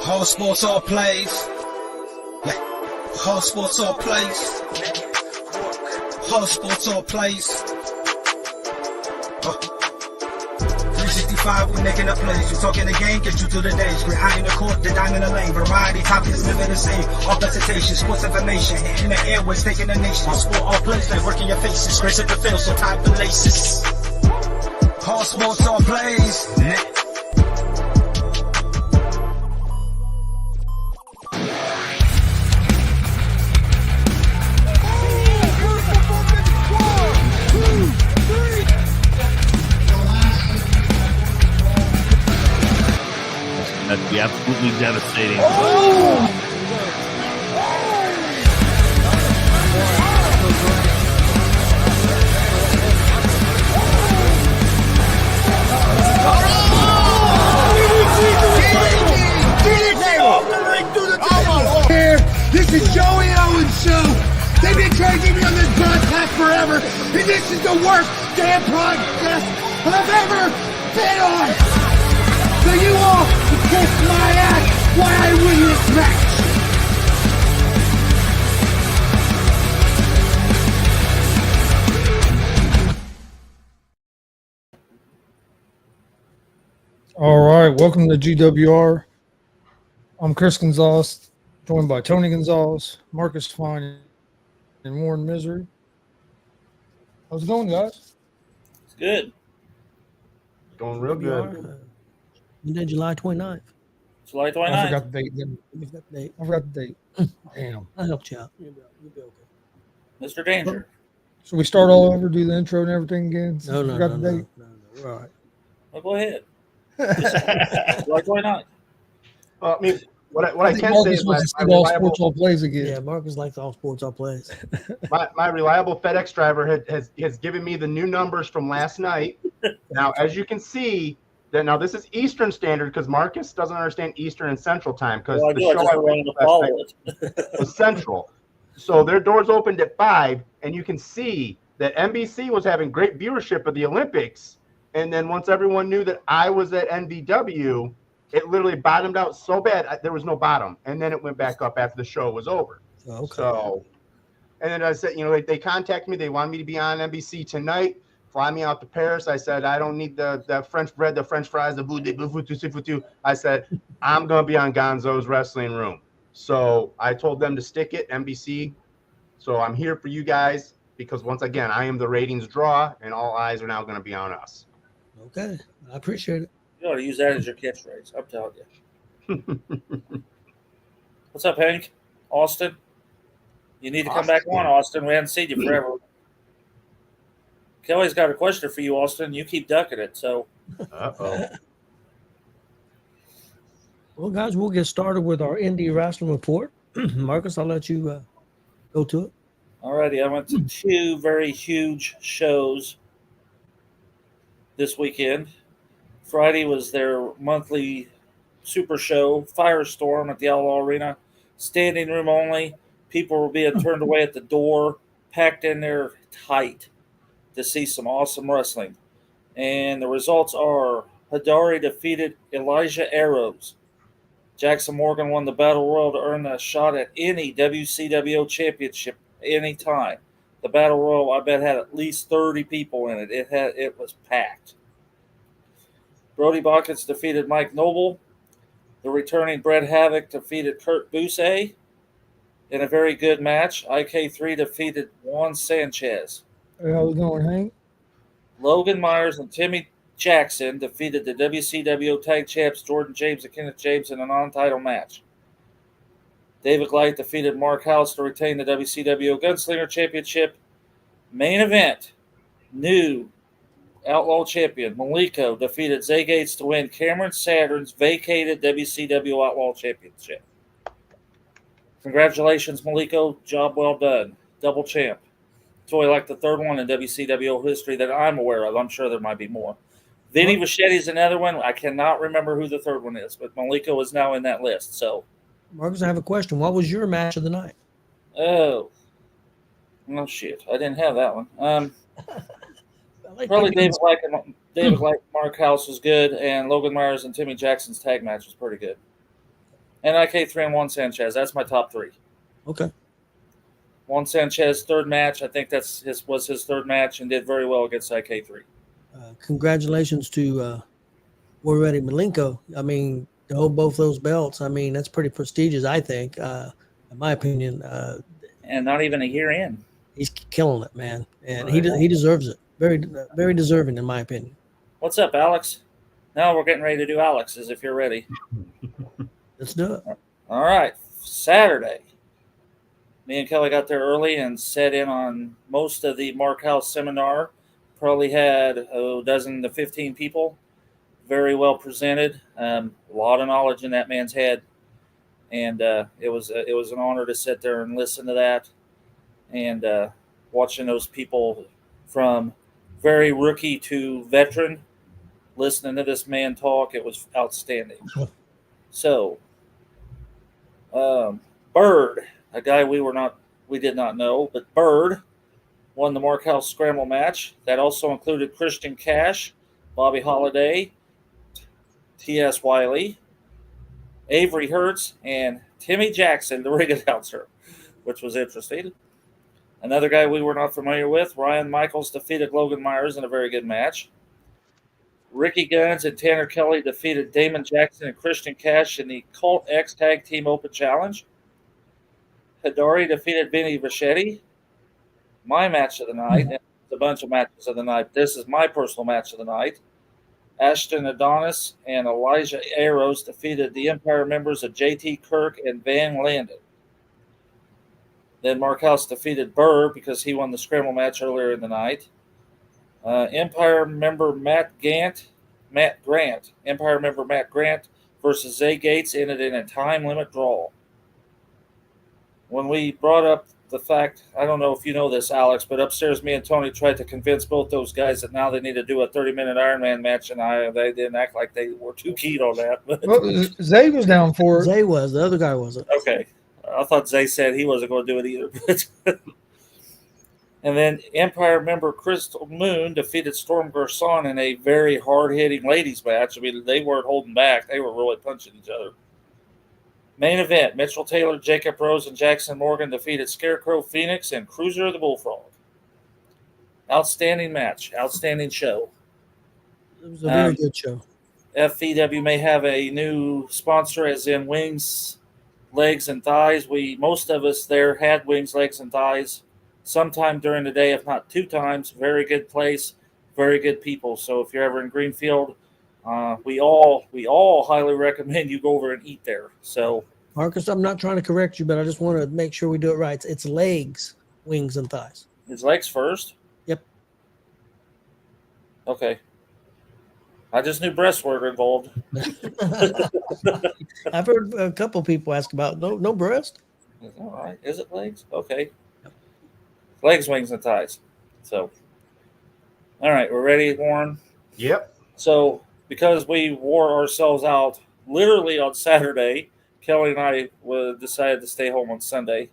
All sports, all plays. Yeah. All sports, all plays. All sports, all plays. 365, we making up plays. You talking the game, get you to the days. We're high in the court, the dime in the lane. Variety, topics, living the same. All presentation, sports information. In the airways, taking the nation. All sport, all plays, they work in your faces. Grace at the field, so tie the laces. All sports, all plays. Yeah. That'd be absolutely devastating. This is Joey Owens' show. They've been trying to get me on this broadcast forever, and this is the worst damn broadcast I've ever been on. So you all can kiss my ass while I win this match. All right, welcome to G.W.R. I'm Chris Gonzo'S, joined by Tony Gonzo'S, Marcus Fine, and Warren Mizery. How's it going, guys? It's good. Going real good. Monday, July 29th. July 29th. I forgot the date. You forgot the date. I forgot the date. Damn. I helped you out. You'll be okay. Mr. Danger. So we start all over, do the intro and everything again? No. Forgot the date. We're all right. Well, go ahead. July 29th. Well, I mean, what I can say Marcus is wants to my see all reliable, sports, all plays again. Yeah, Marcus likes all sports, all plays. my reliable FedEx driver has given me the new numbers from last night. Now, as you can see, now this is Eastern Standard because Marcus doesn't understand Eastern and Central Time because Well, the show I wanted to watched follow last it. night was Central. So their doors opened at 5, and you can see that NBC was having great viewership of the Olympics. And then once everyone knew that I was at NVW, it literally bottomed out so bad there was no bottom. And then it went back up after the show was over. Okay. So, and then I said, they contacted me. They wanted me to be on NBC tonight. Fly me out to Paris. I said, I don't need the French bread, the French fries, the boudin. I said, I'm going to be on Gonzo'S Wrestling Room. So I told them to stick it, NBC. So I'm here for you guys because, once again, I am the ratings draw, and all eyes are now going to be on us. Okay. I appreciate it. You ought to use that as your catchphrase. I'm telling you. What's up, Hank? Austin? You need to come back on, Austin. We haven't seen you forever. Kelly's got a question for you, Austin. You keep ducking it, so. Uh-oh. Well, guys, we'll get started with our indie wrestling report. Marcus, I'll let you go to it. Alrighty, I went to 2 very huge shows this weekend. Friday was their monthly super show, Firestorm at the Outlaw Arena. Standing room only. People were being turned away at the door, packed in there tight to see some awesome wrestling. And the results are Hidari defeated Elijah Arrows. Jackson Morgan won the Battle Royal to earn a shot at any WCW championship anytime. The Battle Royal, I bet, had at least 30 people in it. It was packed. Brody Bockets defeated Mike Noble. The returning Bret Havoc defeated Kurt Busse in a very good match. IK3 defeated Juan Sanchez. Hey, how's it going, Hank? Logan Myers and Timmy Jackson defeated the WCW Tag Champs Jordan James and Kenneth James in a non-title match. David Light defeated Mark House to retain the WCW Gunslinger Championship. Main event, new Outlaw Champion Maliko defeated Zay Gates to win Cameron Saturn's vacated WCW Outlaw Championship. Congratulations, Maliko. Job well done. Double champ. It's only like the third one in WCW history that I'm aware of. I'm sure there might be more. Vinny Vacchetti's another one. I cannot remember who the third one is, but Maliko is now in that list. So, Marcus, I have a question. What was your match of the night? oh shit, I didn't have that one. Probably David Black David Light, Mark House was good, and Logan Myers and Timmy Jackson's tag match was pretty good. And IK3 and Juan Sanchez. That's my top 3. Okay. Juan Sanchez, third match. I think was his third match and did very well against IK3. Congratulations to War Ready Malenko. I mean, to hold both those belts, I mean, that's pretty prestigious, I think, in my opinion. And not even a year in. He's killing it, man. And he deserves it. Very, very deserving, in my opinion. What's up, Alex? Now we're getting ready to do Alex's, if you're ready. Let's do it. All right. Saturday. Me and Kelly got there early and sat in on most of the Mark House seminar. Probably had a dozen to 15 people. Very well presented. A lot of knowledge in that man's head. And it was an honor to sit there and listen to that. And watching those people from very rookie to veteran, listening to this man talk, it was outstanding. So, Bird, a guy we did not know, but Bird won the Mark House Scramble match. That also included Christian Cash, Bobby Holiday, T.S. Wiley, Avery Hertz, and Timmy Jackson, the ring announcer, which was interesting. Another guy we were not familiar with, Ryan Michaels, defeated Logan Myers in a very good match. Ricky Guns and Tanner Kelly defeated Damon Jackson and Christian Cash in the Cult X Tag Team Open Challenge. Hidari defeated Vinny Vachetti. My match of the night, and a bunch of matches of the night. This is my personal match of the night. Ashton Adonis and Elijah Arrows defeated the Empire members of JT Kirk and Van Landen. Then Mark House defeated Burr because he won the Scramble match earlier in the night. Empire member Matt Grant versus Zay Gates ended in a time limit draw. When we brought up the fact, I don't know if you know this, Alex, but upstairs me and Tony tried to convince both those guys that now they need to do a 30-minute Ironman match, and they didn't act like they were too keen on that. Well, Zay was down for it. Zay was. The other guy wasn't. Okay. I thought Zay said he wasn't going to do it either. And then Empire member Crystal Moon defeated Storm Garcon in a very hard-hitting ladies match. I mean, they weren't holding back. They were really punching each other. Main event, Mitchell Taylor, Jacob Rose, and Jackson Morgan defeated Scarecrow Phoenix and Cruiser the Bullfrog. Outstanding match. Outstanding show. It was a very good show. FVW may have a new sponsor, as in wings, legs, and thighs. Most of us there had wings, legs, and thighs sometime during the day, if not 2 times. Very good place, very good people. So if you're ever in Greenfield, we all highly recommend you go over and eat there. So, Marcus, I'm not trying to correct you, but I just want to make sure we do it right. It's legs, wings, and thighs. It's legs first? Yep. Okay. I just knew breasts were involved. I've heard a couple people ask about no breast. All right. Is it legs? Okay. Yep. Legs, wings, and thighs. So, all right. We're ready, Warren? Yep. So, because we wore ourselves out literally on Saturday, Kelly and I decided to stay home on Sunday.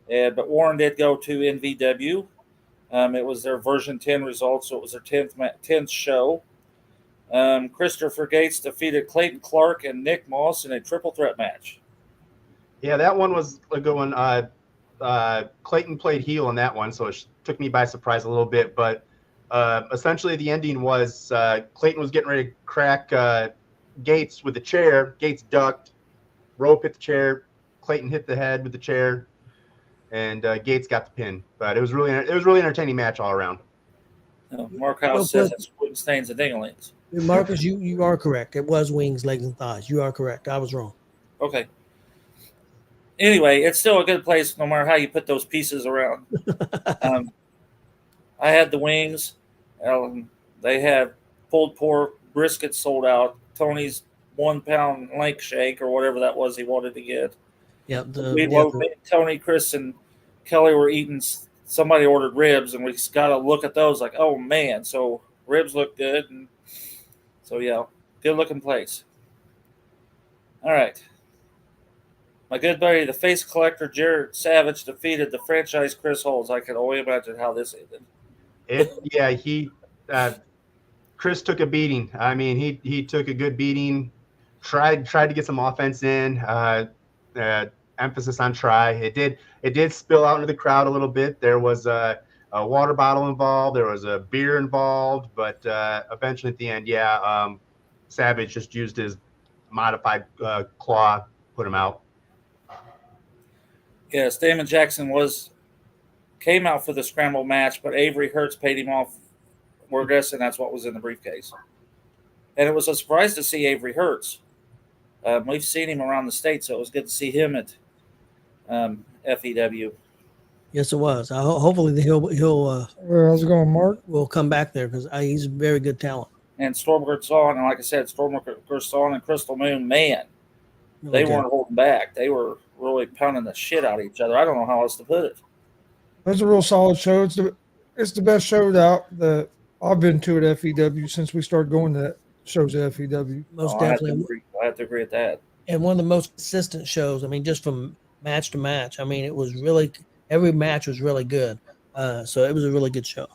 But Warren did go to NVW. It was their version 10 results, so it was their 10th show. Christopher Gates defeated Clayton Clark and Nick Moss in a triple threat match. Yeah, that one was a good one. Clayton played heel in that one, so it took me by surprise a little bit. But essentially the ending was Clayton was getting ready to crack Gates with the chair. Gates ducked, rope hit the chair, Clayton hit the head with the chair, and Gates got the pin. But it was really entertaining match all around. Mark House says it's wooden stains and dinglings. Marcus, you are correct. It was wings, legs, and thighs. You are correct. I was wrong. Okay. Anyway, it's still a good place no matter how you put those pieces around. I had the wings. They had pulled pork, brisket sold out, Tony's 1 pound link shake or whatever that was he wanted to get. Yeah, Tony, Chris, and Kelly were eating. Somebody ordered ribs, and we got to look at those like, oh man. So ribs look good, and so yeah, good looking place. All right. My good buddy, the face collector, Jared Savage, defeated the franchise Chris Holmes. I can only imagine how this ended. Chris took a beating. I mean, he took a good beating. Tried to get some offense in. Emphasis on try. It did spill out into the crowd a little bit. There was a water bottle involved. There was a beer involved, but eventually at the end, Savage just used his modified claw, put him out. Yes, Damon Jackson came out for the scramble match, but Avery Hertz paid him off. We're guessing that's what was in the briefcase. And it was a surprise to see Avery Hertz. We've seen him around the state, so it was good to see him at FEW. Yes, it was. Hopefully he'll How's it going, Mark? will come back there because he's a very good talent. And Storm Gerson, and like I said, Storm Gerson and Crystal Moon, man, they weren't holding back. They were really pounding the shit out of each other. I don't know how else to put it. That's a real solid show. It's the best show that I've been to at FEW since we started going to shows at FEW. Most definitely. I have to agree with that. And one of the most consistent shows. I mean, just from match to match. I mean, it was really every match was really good. So it was a really good show.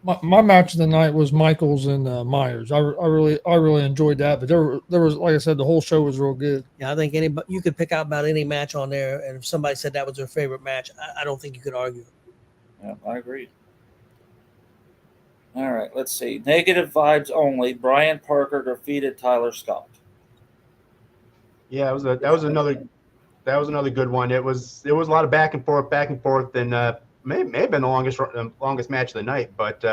My match of the night was Michaels and Myers. I really enjoyed that. But there was, like I said, the whole show was real good. Yeah, I think you could pick out about any match on there, and if somebody said that was their favorite match, I don't think you could argue. Yeah, I agree. All right, let's see. Negative vibes only. Brian Parker defeated Tyler Scott. Yeah, that was another good one. It was a lot of back and forth, and may have been the longest match of the night. But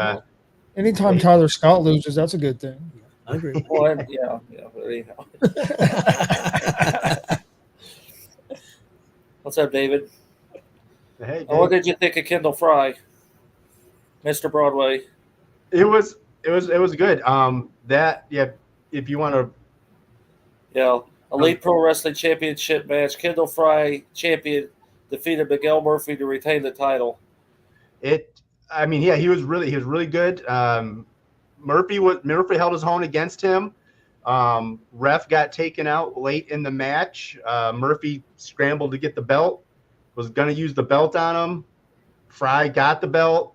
anytime Tyler Scott loses, that's a good thing. I agree. Well, yeah. Anyhow. What's up, David? Hey, what did you think of Kendall Fry, Mr. Broadway? It was good. If you want to. Yeah, Elite Pro Wrestling Championship match. Kendall Fry, champion, defeated Miguel Murphy to retain the title. He was really good. Murphy held his own against him. Ref got taken out late in the match. Murphy scrambled to get the belt, was going to use the belt on him. Fry got the belt,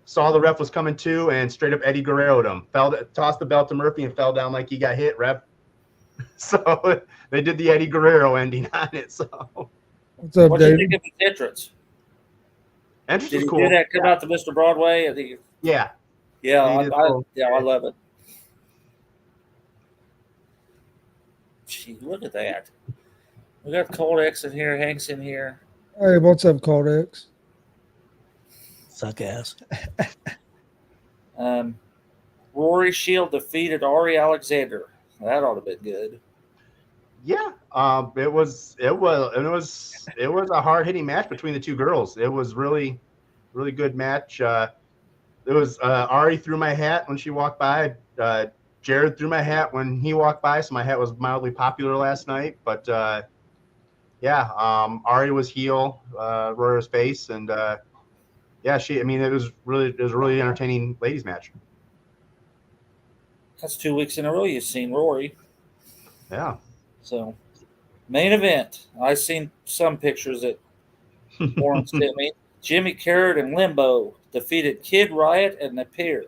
saw the ref was coming too, and straight up Eddie Guerrero'd him. Tossed the belt to Murphy and fell down like he got hit, ref. So they did the Eddie Guerrero ending on it. So what's up, what did you David? think of his entrance? Entrance Did was he cool. do that come out to Mr. Broadway? I think. Yeah. Yeah, He I love it. Gee, look at that. We got Cold X in here, Hank's in here. Hey, what's up, Cold X? Suck ass. Rory Shield defeated Ari Alexander. That ought to have been good. Yeah, it was a hard hitting match between the two girls. It was really good match. It was Ari threw my hat when she walked by. Jared threw my hat when he walked by, so my hat was mildly popular last night. But Ari was heel, Rory was face, and it was really entertaining ladies match. That's 2 weeks in a row you've seen Rory. Yeah. So, main event. I've seen some pictures that Warren sent me. Jimmy Carrot and Limbo defeated Kid Riot and Napier.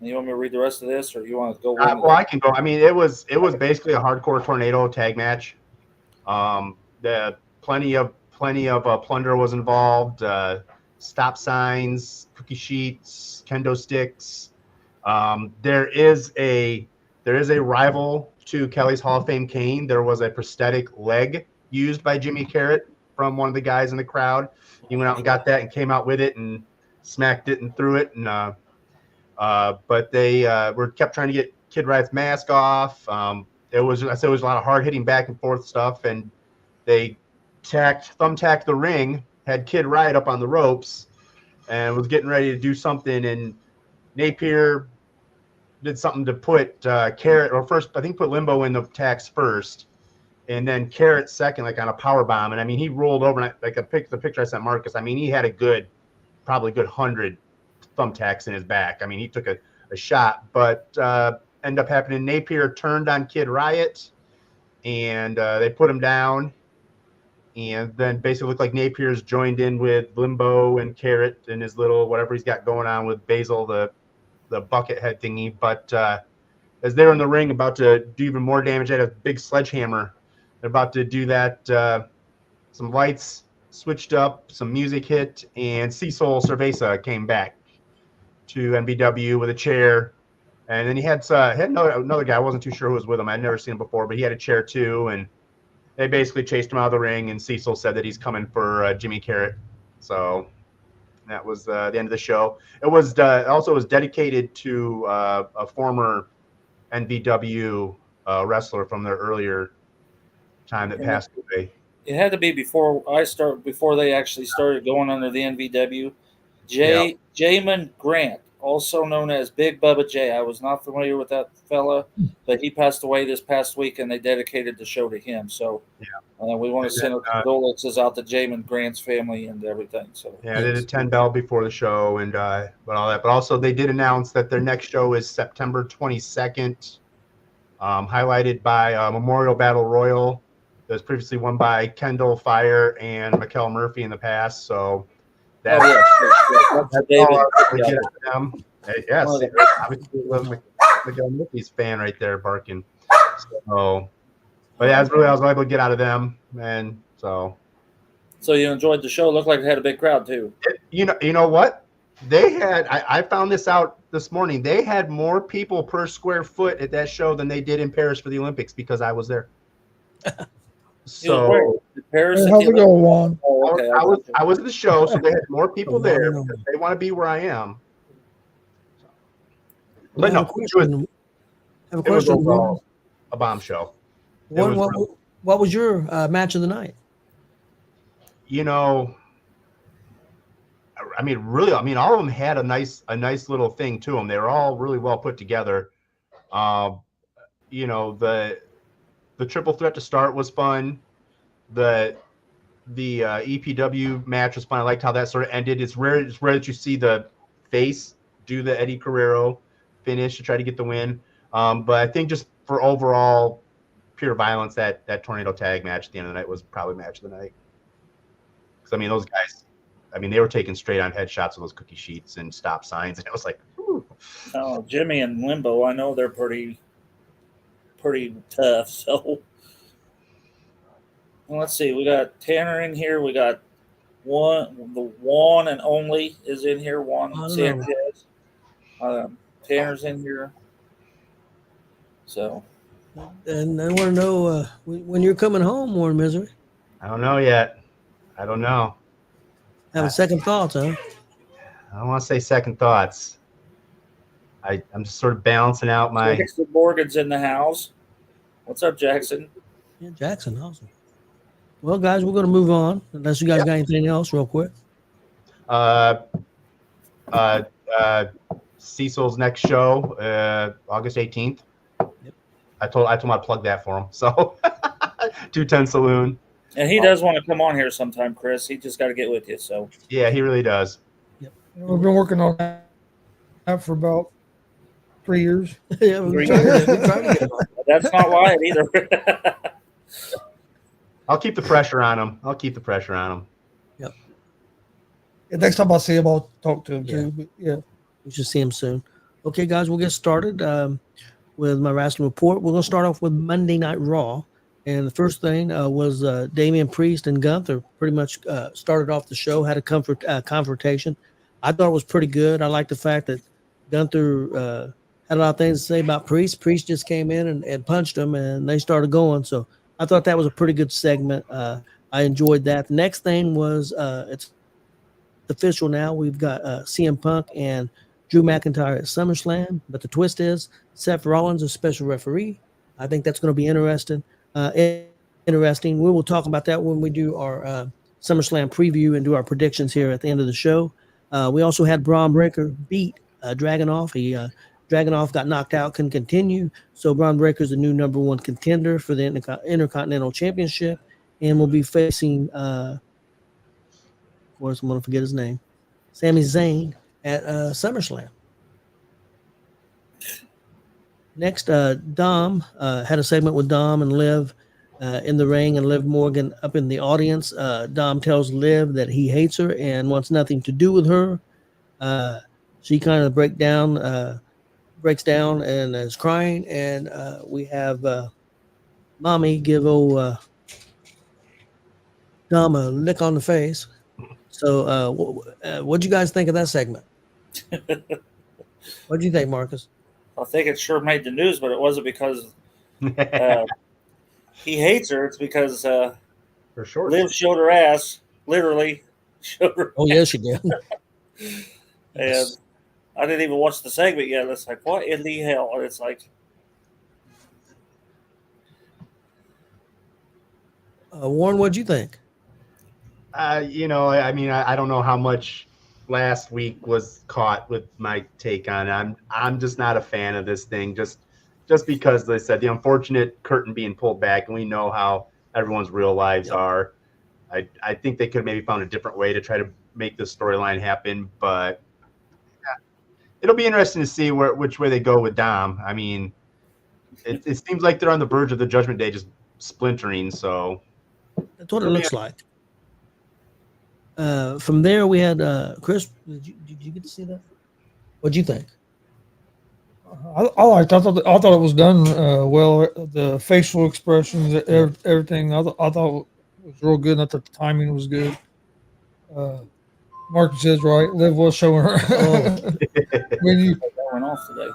You want me to read the rest of this, or you want to go? I can go. I mean, it was basically a hardcore tornado tag match. The plenty of plunder was involved. Stop signs, cookie sheets, kendo sticks. There is a rival to Kelly's Hall of Fame cane. There was a prosthetic leg used by Jimmy Carrot from one of the guys in the crowd. He went out and got that and came out with it and smacked it and threw it. And but they kept trying to get Kid Riot's mask off. It was a lot of hard hitting back and forth stuff, and they thumbtacked the ring, had Kid Riot up on the ropes, and was getting ready to do something, and Napier did something to put Carrot, or first I think put Limbo in the tacks first, and then Carrot second, like on a power bomb. And I mean, he rolled over, and the picture I sent Marcus. I mean, he had probably a good 100 thumbtacks in his back. I mean, he took a shot, but ended up happening. Napier turned on Kid Riot, and they put him down. And then basically looked like Napier's joined in with Limbo and Carrot and his little whatever he's got going on with Basil, the bucket head thingy. But as they're in the ring about to do even more damage, they had a big sledgehammer. They're about to do that. Some lights switched up, some music hit, and Cecil Cerveza came back to NBW with a chair. And then he had another guy. I wasn't too sure who was with him. I'd never seen him before, but he had a chair too. And they basically chased him out of the ring, and Cecil said that he's coming for Jimmy Carrot. So that was the end of the show. It was also was dedicated to a former NBW wrestler from their earlier time that passed away. It had to be before they actually started going under the NVW. Jamin Grant, also known as Big Bubba J. I was not familiar with that fella, but he passed away this past week, and they dedicated the show to him. So we want to send condolences out to Jamin Grant's family and everything. So I did a 10 bell before the show and but all that. But also they did announce that their next show is September 22nd, highlighted by Memorial Battle Royal. That was previously won by Kendall Fire and Mikkel Murphy in the past. So that's all David. Yes, obviously Mikkel Murphy's fan right there barking. So, but that's really I was able to get out of them, and so. So you enjoyed the show. Looked like it had a big crowd too. You know what? They had. I found this out this morning. They had more people per square foot at that show than they did in Paris for the Olympics because I was there. So Paris. How's it going, Juan? Oh, okay. I was at the show, so they had more people there because they want to be where I am. But no, I have a question. A bomb show. What was your match of the night? I mean, really, all of them had a nice little thing to them. They were all really well put together. The triple threat to start was fun. The EPW match was fun. I liked how that sort of ended. It's rare that you see the face do the Eddie Guerrero finish to try to get the win. But I think just for overall pure violence, that tornado tag match at the end of the night was probably match of the night. Because those guys, they were taking straight on headshots with those cookie sheets and stop signs, and it was like, whew. Oh, Jimmy and Limbo, I know they're pretty tough. So let's see. We got Tanner in here. We got the one and only is in here. Juan Sanchez. Tanner's in here. So. And I want to know when you're coming home, Warren Mizery. I don't know yet. I don't know. Having second thoughts, huh? I don't want to say second thoughts. I'm just sort of balancing out my. Jackson Morgan's in the house. What's up, Jackson? Yeah, Jackson, awesome. Well, guys, we're going to move on unless you guys got anything else, real quick. Cecil's next show, August 18th. Yep. I told him I'd plug that for him. So, 210 Saloon. And he does want to come on here sometime, Chris. He just got to get with you. So. Yeah, he really does. Yep. We've been working on that for about 3 years. Yeah, we're trying to get him on. That's not lying either. I'll keep the pressure on him. Yep. Yeah, next time I see him, I'll talk to him too. But yeah. We should see him soon. Okay, guys, we'll get started with my wrestling report. We're going to start off with Monday Night Raw. And the first thing was Damian Priest and Gunther pretty much started off the show, had a confrontation. I thought it was pretty good. I like the fact that Gunther had a lot of things to say about Priest. Priest just came in and punched him, and they started going. So I thought that was a pretty good segment. I enjoyed that. The next thing was it's official now. We've got CM Punk and Drew McIntyre at SummerSlam. But the twist is Seth Rollins is special referee. I think that's going to be interesting. We will talk about that when we do our SummerSlam preview and do our predictions here at the end of the show. We also had Braun Breaker beat Dragunov. Dragunov got knocked out, couldn't continue. So Braun Breaker is the new number one contender for the Intercontinental Championship, and will be facing, of course, I'm going to forget his name, Sami Zayn at SummerSlam. Next, Dom had a segment with Dom and Liv in the ring and Liv Morgan up in the audience. Dom tells Liv that he hates her and wants nothing to do with her. She kind of breaks down and is crying, and we have Mommy give old Dom a lick on the face. So, what'd you guys think of that segment? What'd you think, Marcus? I think it sure made the news, but it wasn't because he hates her. It's because For sure. Liv showed her ass, literally showed her. Oh, yes, she did. And I didn't even watch the segment yet. It's like, what in the hell? And it's like, Warren, what'd you think? You know, I mean, I don't know how much last week was caught with my take on it. I'm just not a fan of this thing. Just because they said the unfortunate curtain being pulled back, and we know how everyone's real lives are. I think they could have maybe found a different way to try to make this storyline happen, but yeah, it'll be interesting to see which way they go with Dom. I mean, it seems like they're on the verge of the Judgment Day just splintering. So That's what it looks like. From there, we had Chris. Did you get to see that? What'd you think? I liked. I thought it was done well. The facial expressions, everything. I thought it was real good. I thought the timing was good. Marcus is right. Liv was showing her. that went off today.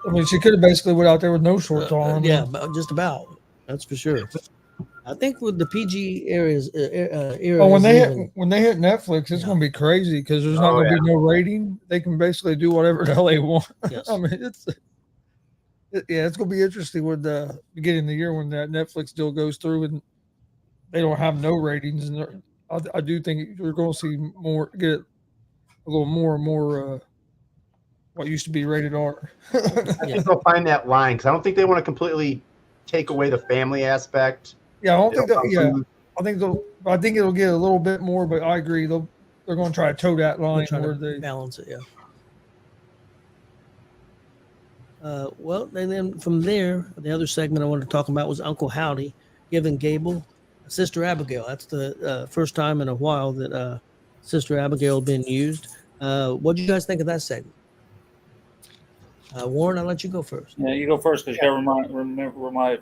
I mean, she could have basically went out there with no shorts on. Yeah, just about. That's for sure. I think with the PG areas, when they hit Netflix, it's going to be crazy because there's not going to be no rating. They can basically do whatever the hell they want. Yes. I mean, it's going to be interesting with the beginning of the year when that Netflix deal goes through and they don't have no ratings. And I do think you're going to see get a little more and more what used to be rated R. I think they'll find that line because I don't think they want to completely take away the family aspect. Yeah, I don't think that. Yeah, I think it'll get a little bit more, but I agree they're going to try to toe that line where they balance it. Yeah. Well, and then from there, the other segment I wanted to talk about was Uncle Howdy giving Gable Sister Abigail. That's the first time in a while that Sister Abigail had been used. What did you guys think of that segment? Warren, I'll let you go first. Yeah, you go first because you got to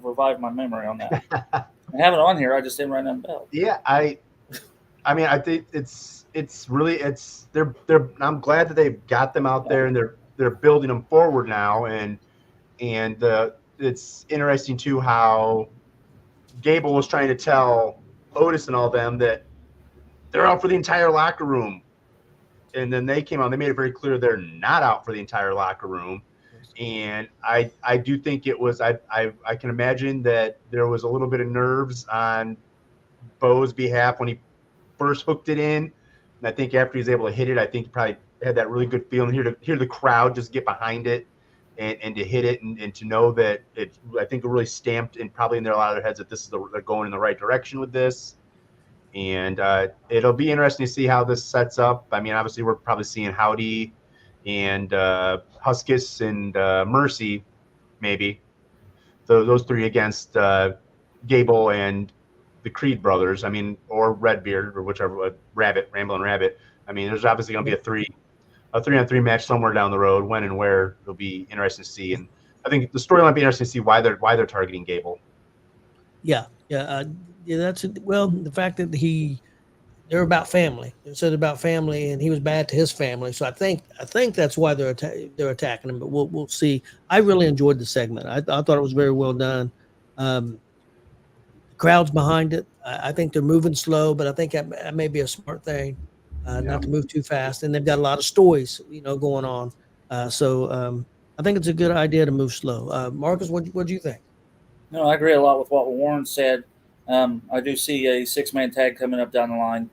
revive my memory on that. I have it on here. I just didn't write down bell. Yeah, I mean, I think it's really they're I'm glad that they've got them out there and they're building them forward now, and it's interesting too how Gable was trying to tell Otis and all them that they're out for the entire locker room, and then they came on. They made it very clear they're not out for the entire locker room. And I do think it was I can imagine that there was a little bit of nerves on Bo's behalf when he first hooked it in. And I think after he's able to hit it, I think he probably had that really good feeling to hear the crowd just get behind it and to hit it and to know that I think it really stamped in probably in a lot of their heads that they're going in the right direction with this. And it'll be interesting to see how this sets up. I mean, obviously we're probably seeing Howdy and Huskus and Mercy, maybe. Those three against Gable and the Creed brothers. I mean, or Redbeard or whichever, Ramblin' Rabbit. I mean, there's obviously going to be a 3-on-3 match somewhere down the road. When and where, it'll be interesting to see. And I think the storyline will be interesting to see why they're targeting Gable. Yeah. That's the fact that they're about family. They said about family, and he was bad to his family. So I think that's why they're attacking him. But we'll see. I really enjoyed the segment. I thought it was very well done. The crowd's behind it. I think they're moving slow, but I think that may be a smart thing, not to move too fast. And they've got a lot of stories, going on. So I think it's a good idea to move slow. Marcus, what do you think? No, I agree a lot with what Warren said. I do see a 6-man tag coming up down the line.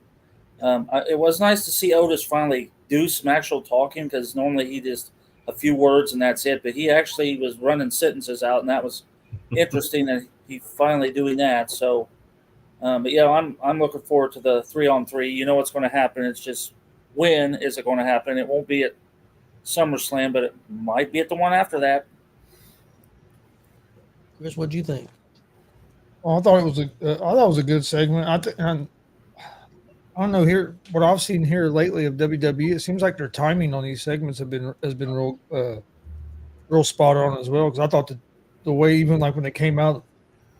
It was nice to see Otis finally do some actual talking because normally he just a few words and that's it. But he actually was running sentences out, and that was interesting that he finally doing that. So, but yeah, I'm looking forward to the 3-on-3. You know what's going to happen. It's just when is it going to happen? It won't be at SummerSlam, but it might be at the one after that. Chris, what do you think? Well, I thought it was a good segment. I don't know here what I've seen here lately of WWE. It seems like their timing on these segments has been real spot on as well. Because I thought the way even like when they came out,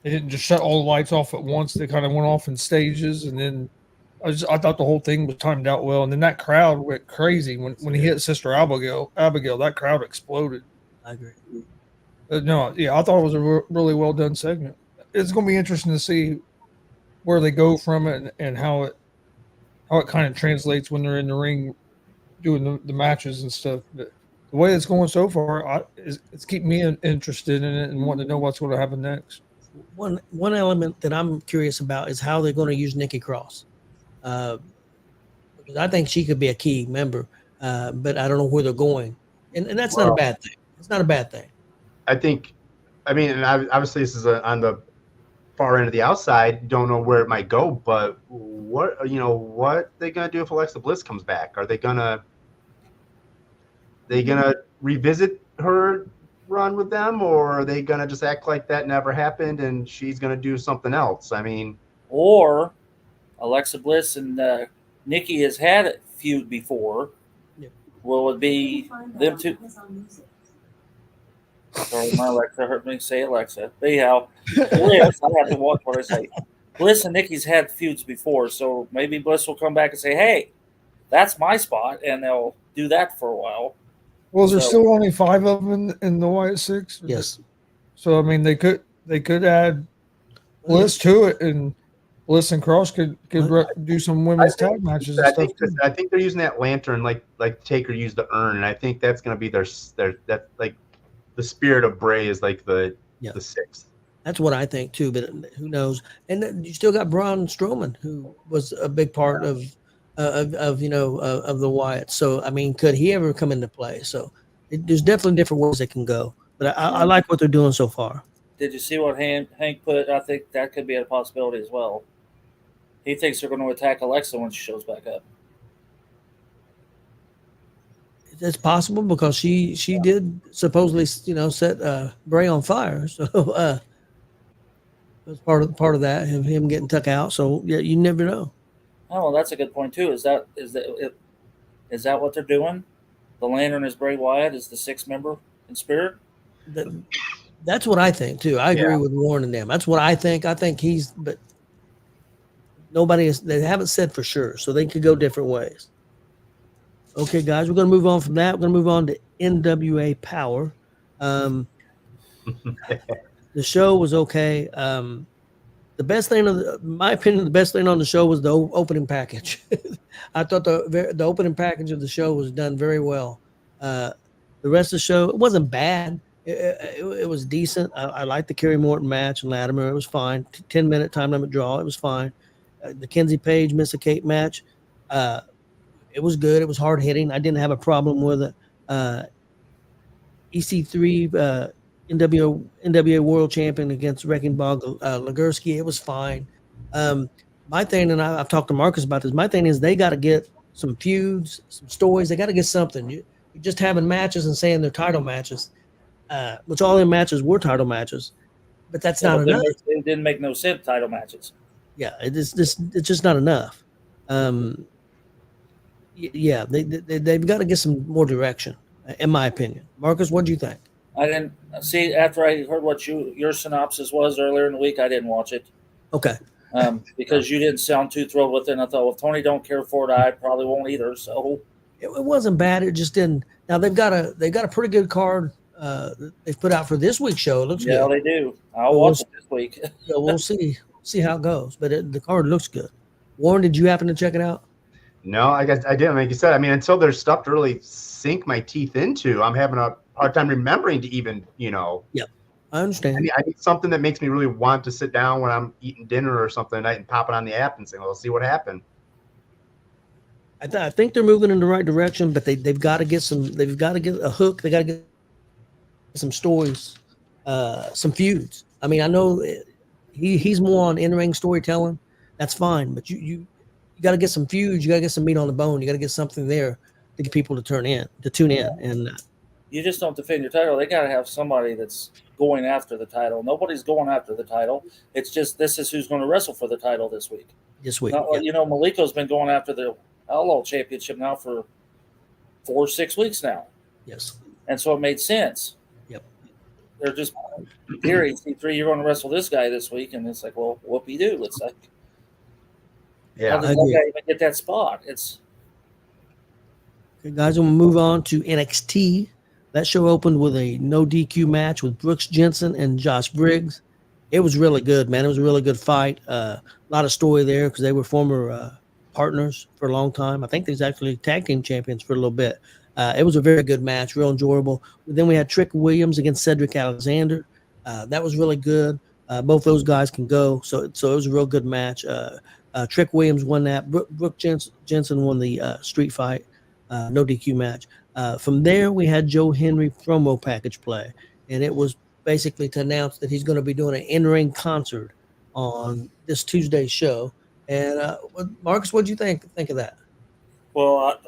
they didn't just shut all the lights off at once. They kind of went off in stages, and then I thought the whole thing was timed out well. And then that crowd went crazy when he hit Sister Abigail. That crowd exploded. I agree. No, yeah, I thought it was a really well done segment. It's going to be interesting to see where they go from it and how it kind of translates when they're in the ring doing the matches and stuff. But the way it's going so far, it's keeping me interested in it and wanting to know what's going to happen next. One element that I'm curious about is how they're going to use Nikki Cross. Because I think she could be a key member, but I don't know where they're going. And that's not a bad thing. It's not a bad thing. And obviously this is on the far end of the outside. Don't know where it might go, but what they gonna do if Alexa Bliss comes back? Are they gonna revisit her run with them, or are they gonna just act like that never happened and she's gonna do something else? I mean, Or Alexa Bliss and Nikki has had a feud before. Yeah. Will it be them two? Sorry, my Alexa heard me say Alexa. But anyhow, Bliss, I have to watch what I say. Bliss and Nikki's had feuds before, so maybe Bliss will come back and say, "Hey, that's my spot," and they'll do that for a while. Well, is there still only 5 of them in the Wyatt Six? Yes. So I mean, they could add Bliss to it, and Bliss and Cross could do some women's tag matches and stuff. I think they're using that lantern like Taker used the urn, and I think that's going to be their that like the spirit of Bray is like the 6th. That's what I think too, but who knows? And then you still got Braun Strowman, who was a big part of the Wyatt. So I mean, could he ever come into play? So there's definitely different ways they can go. But I like what they're doing so far. Did you see what Hank put? I think that could be a possibility as well. He thinks they're going to attack Alexa when she shows back up. It's possible because she did supposedly set Bray on fire. So it was part of that, him getting took out. So yeah, you never know. Oh, well, that's a good point too. Is that what they're doing? The Lantern is Bray Wyatt is the 6th member in spirit. That's what I think too. I agree with Warren and them. That's what I think. I think but they haven't said for sure, so they could go different ways. Okay, guys, we're going to move on from that. We're going to move on to NWA Power. The show was okay. The best thing, in my opinion, the best thing on the show was the opening package. I thought the opening package of the show was done very well. The rest of the show, it wasn't bad. It was decent. I liked the Kerry Morton match and Latimer. It was fine. 10-minute time limit draw. It was fine. The Kenzie Page Missa Kate match. It was good. It was hard hitting. I didn't have a problem with it. EC3 NWA World Champion against Wrecking Ball Legursky. It was fine. My thing, and I've talked to Marcus about this. My thing is they got to get some feuds, some stories. They got to get something. You're just having matches and saying they're title matches, which all their matches were title matches, but that's not enough. It didn't make no sense. Title matches. Yeah, it's just not enough. Yeah, they've got to get some more direction, in my opinion. Marcus, what do you think? I didn't see after I heard what your synopsis was earlier in the week. I didn't watch it. Okay. Because you didn't sound too thrilled with it. And I thought, well, if Tony don't care for it, I probably won't either. So it wasn't bad. It just didn't. Now they've got a pretty good card they've put out for this week's show. It looks good. Yeah, they do. I'll watch it this week. Yeah, we'll see how it goes. But the card looks good. Warren, did you happen to check it out? No, I guess I didn't. Like you said, I mean, until there's stuff to really sink my teeth into, I'm having a hard time remembering to even, Yep, I understand. I need something that makes me really want to sit down when I'm eating dinner or something tonight and pop it on the app and say, well, let's see what happened. I think they're moving in the right direction, but they've got to get a hook. They got to get some stories, some feuds. I mean, I know he's more on in-ring storytelling. That's fine, but you got to get some feuds. You got to get some meat on the bone. You got to get something there to get people to tune in. And you just don't defend your title. They got to have somebody that's going after the title. Nobody's going after the title. It's just this is who's going to wrestle for the title this week. This week. Now, you know, Maliko's been going after the Outlaw Championship now for 4 or 6 weeks now. Yes. And so it made sense. Yep. They're just here, EC3, you're going to wrestle this guy this week. And it's like, well, whoop-de-doo. It's like, how does that guy even get that spot? It's okay, guys, we'll move on to NXT. That show opened with a no DQ match with Brooks Jensen and Josh Briggs. It was really good, man. It was a really good fight. A lot of story there because they were former partners for a long time. I think they was actually tag team champions for a little bit. It was a very good match, real enjoyable. Then we had Trick Williams against Cedric Alexander. That was really good. Both those guys can go, so it was a real good match. Trick Williams won that. Brooke Jensen won the street fight, no DQ match. From there, we had Joe Henry promo package play, and it was basically to announce that he's going to be doing an in-ring concert on this Tuesday show. And Marcus, what do you think of that? well,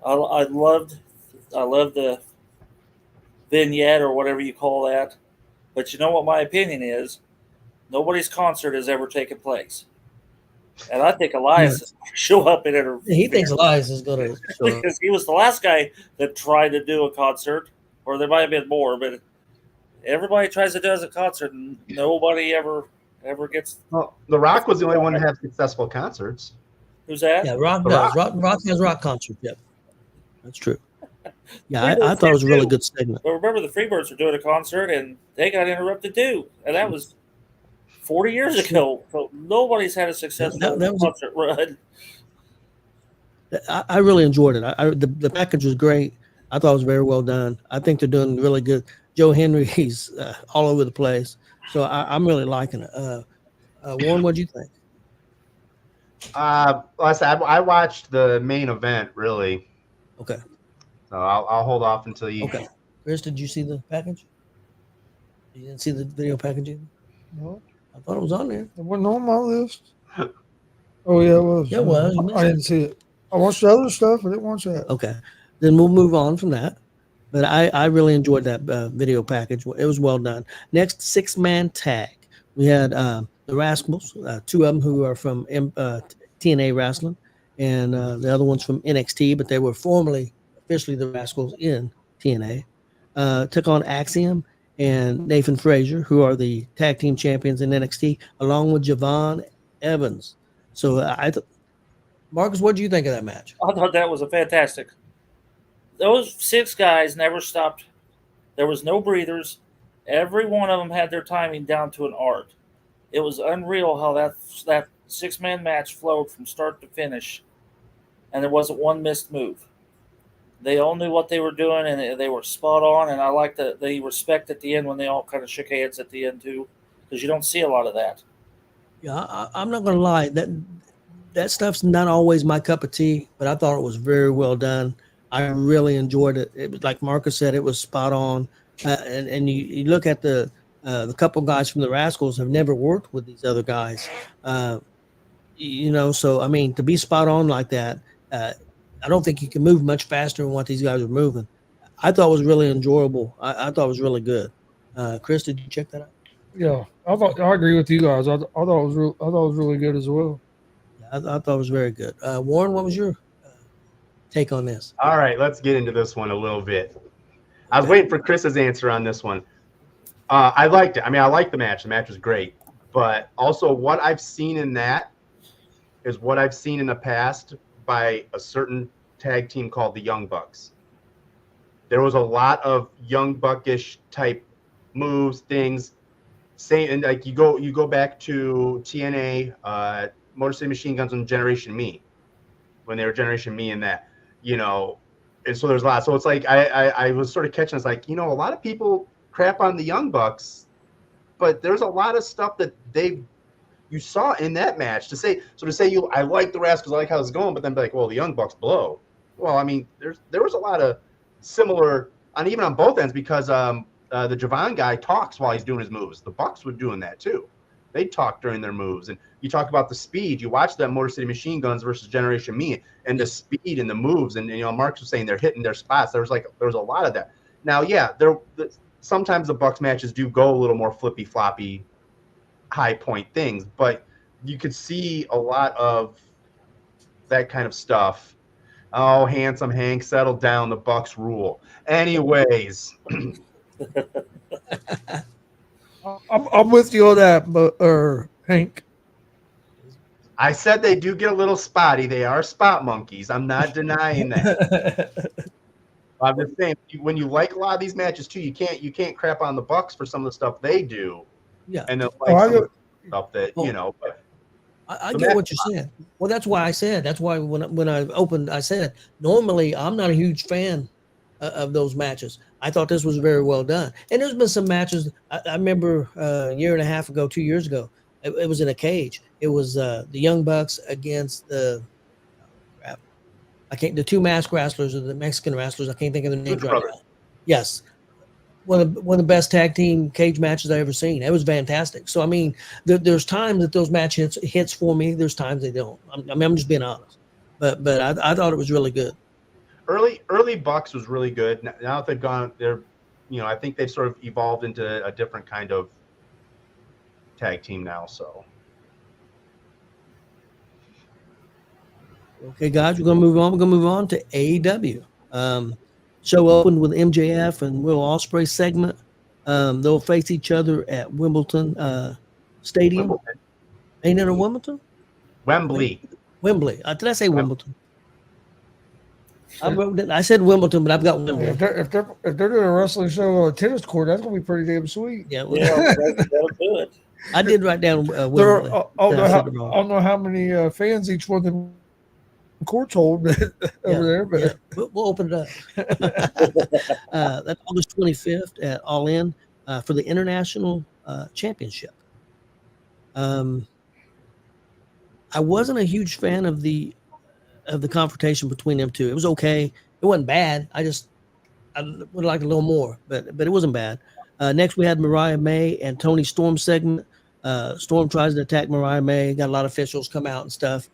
I loved the vignette or whatever you call that. But you know what my opinion is? Nobody's concert has ever taken place. And I think Elias is going to show up in it. He thinks Elias is going to show up. Because he was the last guy that tried to do a concert, or there might have been more, but everybody tries to do as a concert, and nobody ever gets. Well, The Rock was the only one to have successful concerts. Who's that? Yeah, Rock does. Rock has rock concerts. Yep, that's true. Yeah, I thought it was a really good segment. But remember, the Freebirds were doing a concert, and they got interrupted too, and that was 40 years ago. So nobody's had a successful concert run. I really enjoyed it. The package was great. I thought it was very well done. I think they're doing really good. Joe Henry, he's all over the place. So I'm really liking it. Warren, what do you think? Like I said, I watched the main event, really. Okay. So I'll hold off until you. Okay. Chris, did you see the package? You didn't see the video package either? No, I thought it was on there. it wasn't on my list. Oh yeah, it was. Yeah, it was. You missed I didn't see it. I watched the other stuff. I didn't watch that. Okay. Then we'll move on from that. But I really enjoyed that video package. It was well done. Next, 6-man tag. We had the Rascals, 2 of them who are from TNA Wrestling, and the other one's from NXT, but they were formerly officially the Rascals in TNA. Took on Axiom and Nathan Frazier, who are the tag team champions in NXT, along with Javon Evans. So Marcus, what do you think of that match? I thought that was a fantastic. Those 6 guys never stopped. There was no breathers. Every one of them had their timing down to an art. It was unreal how that 6-man match flowed from start to finish, and there wasn't one missed move. They all knew what they were doing, and they were spot on. And I like the respect at the end when they all kind of shook hands at the end too, because you don't see a lot of that. Yeah, I'm not gonna lie, that stuff's not always my cup of tea, but I thought it was very well done. I really enjoyed it. It was like Marcus said, it was spot on. And you look at the couple guys from the Rascals have never worked with these other guys, So I mean, to be spot on like that, I don't think you can move much faster than what these guys are moving. I thought it was really enjoyable. I thought it was really good. Chris, did you check that out? Yeah, I agree with you guys. I thought it was really good as well. Yeah, I thought it was very good. Warren, what was your take on this? All right, let's get into this one a little bit. I was waiting for Chris's answer on this one. I liked it. I mean, I liked the match. The match was great. But also what I've seen in that is what I've seen in the past by a certain tag team called the Young Bucks. There was a lot of Young Buckish type moves, things. And like you go back to TNA, Motor City Machine Guns and Generation Me, when they were Generation Me and that, and so there's a lot. So it's like I was sort of catching. It's like, a lot of people crap on the Young Bucks, but there's a lot of stuff that you saw in that match. To say I like the Rascals, I like how it's going, but then be like, well, the Young Bucks blow. Well, I mean, there was a lot of similar even on both ends, because the Javon guy talks while he's doing his moves. The Bucks were doing that too. They talk during their moves. And you talk about the speed. You watch that Motor City Machine Guns versus Generation Me and the speed and the moves. And Mark was saying they're hitting their spots. There was a lot of that. Now, yeah, sometimes the Bucks matches do go a little more flippy floppy, high point things, but you could see a lot of that kind of stuff. Oh, handsome Hank, settle down. The Bucks rule. Anyways, I'm with you on that, but Hank. I said they do get a little spotty. They are spot monkeys. I'm not denying that. I'm just saying, when you like a lot of these matches too, you can't crap on the Bucks for some of the stuff they do. Yeah. And then like some of the stuff that But I get what you're saying. Well, that's why I said. That's why when I opened, I said normally I'm not a huge fan of those matches. I thought this was very well done. And there's been some matches. I remember a year and a half ago, 2 years ago, it was in a cage. It was the Young Bucks against the two masked wrestlers or the Mexican wrestlers. I can't think of their names right now. Yes. One of the best tag team cage matches I ever seen. It was fantastic. So I mean, there's times that those match hits for me. There's times they don't. I'm just being honest. But I thought it was really good. Early Bucks was really good. Now that they've gone, I think they've sort of evolved into a different kind of tag team now. So. Okay, guys, we're gonna move on. We're gonna move on to AEW. Show opened with MJF and Will Ospreay segment. They'll face each other at Wimbledon Stadium. Wimbledon. Ain't it a Wimbledon? Wembley. Did I say Wimbledon? I said Wimbledon, but I've got Wembley. If they're doing a wrestling show on a tennis court, that's gonna be pretty damn sweet. Yeah, That'll do it. I did write down Wimbledon. I don't know how many fans each one of them courts hold over there, but we'll open it up. That's August 25th at All In for the International Championship. I wasn't a huge fan of the confrontation between them two. It was okay. It wasn't bad. I would have liked a little more, but it wasn't bad. Next, we had Mariah May and Tony Storm segment. Storm tries to attack Mariah May. Got a lot of officials come out and stuff.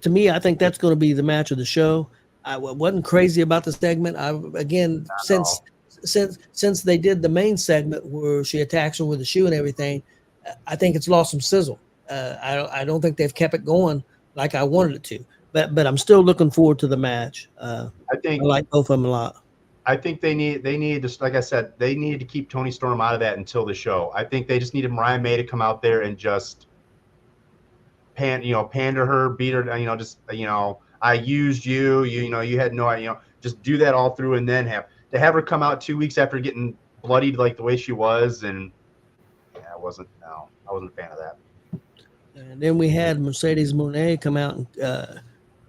To me, I think that's going to be the match of the show. I wasn't crazy about the segment. Since they did the main segment where she attacks her with a shoe and everything, I think it's lost some sizzle. I don't think they've kept it going like I wanted it to. But I'm still looking forward to the match. I like both of them a lot. I think they need just like I said, they needed to keep Tony Storm out of that until the show. I think they just needed Mariah May to come out there and just pander her, beat her, I used you, you had no idea, just do that all through, and then have her come out 2 weeks after getting bloodied like the way she was, and I wasn't a fan of that. And then we had Mercedes Moné come out and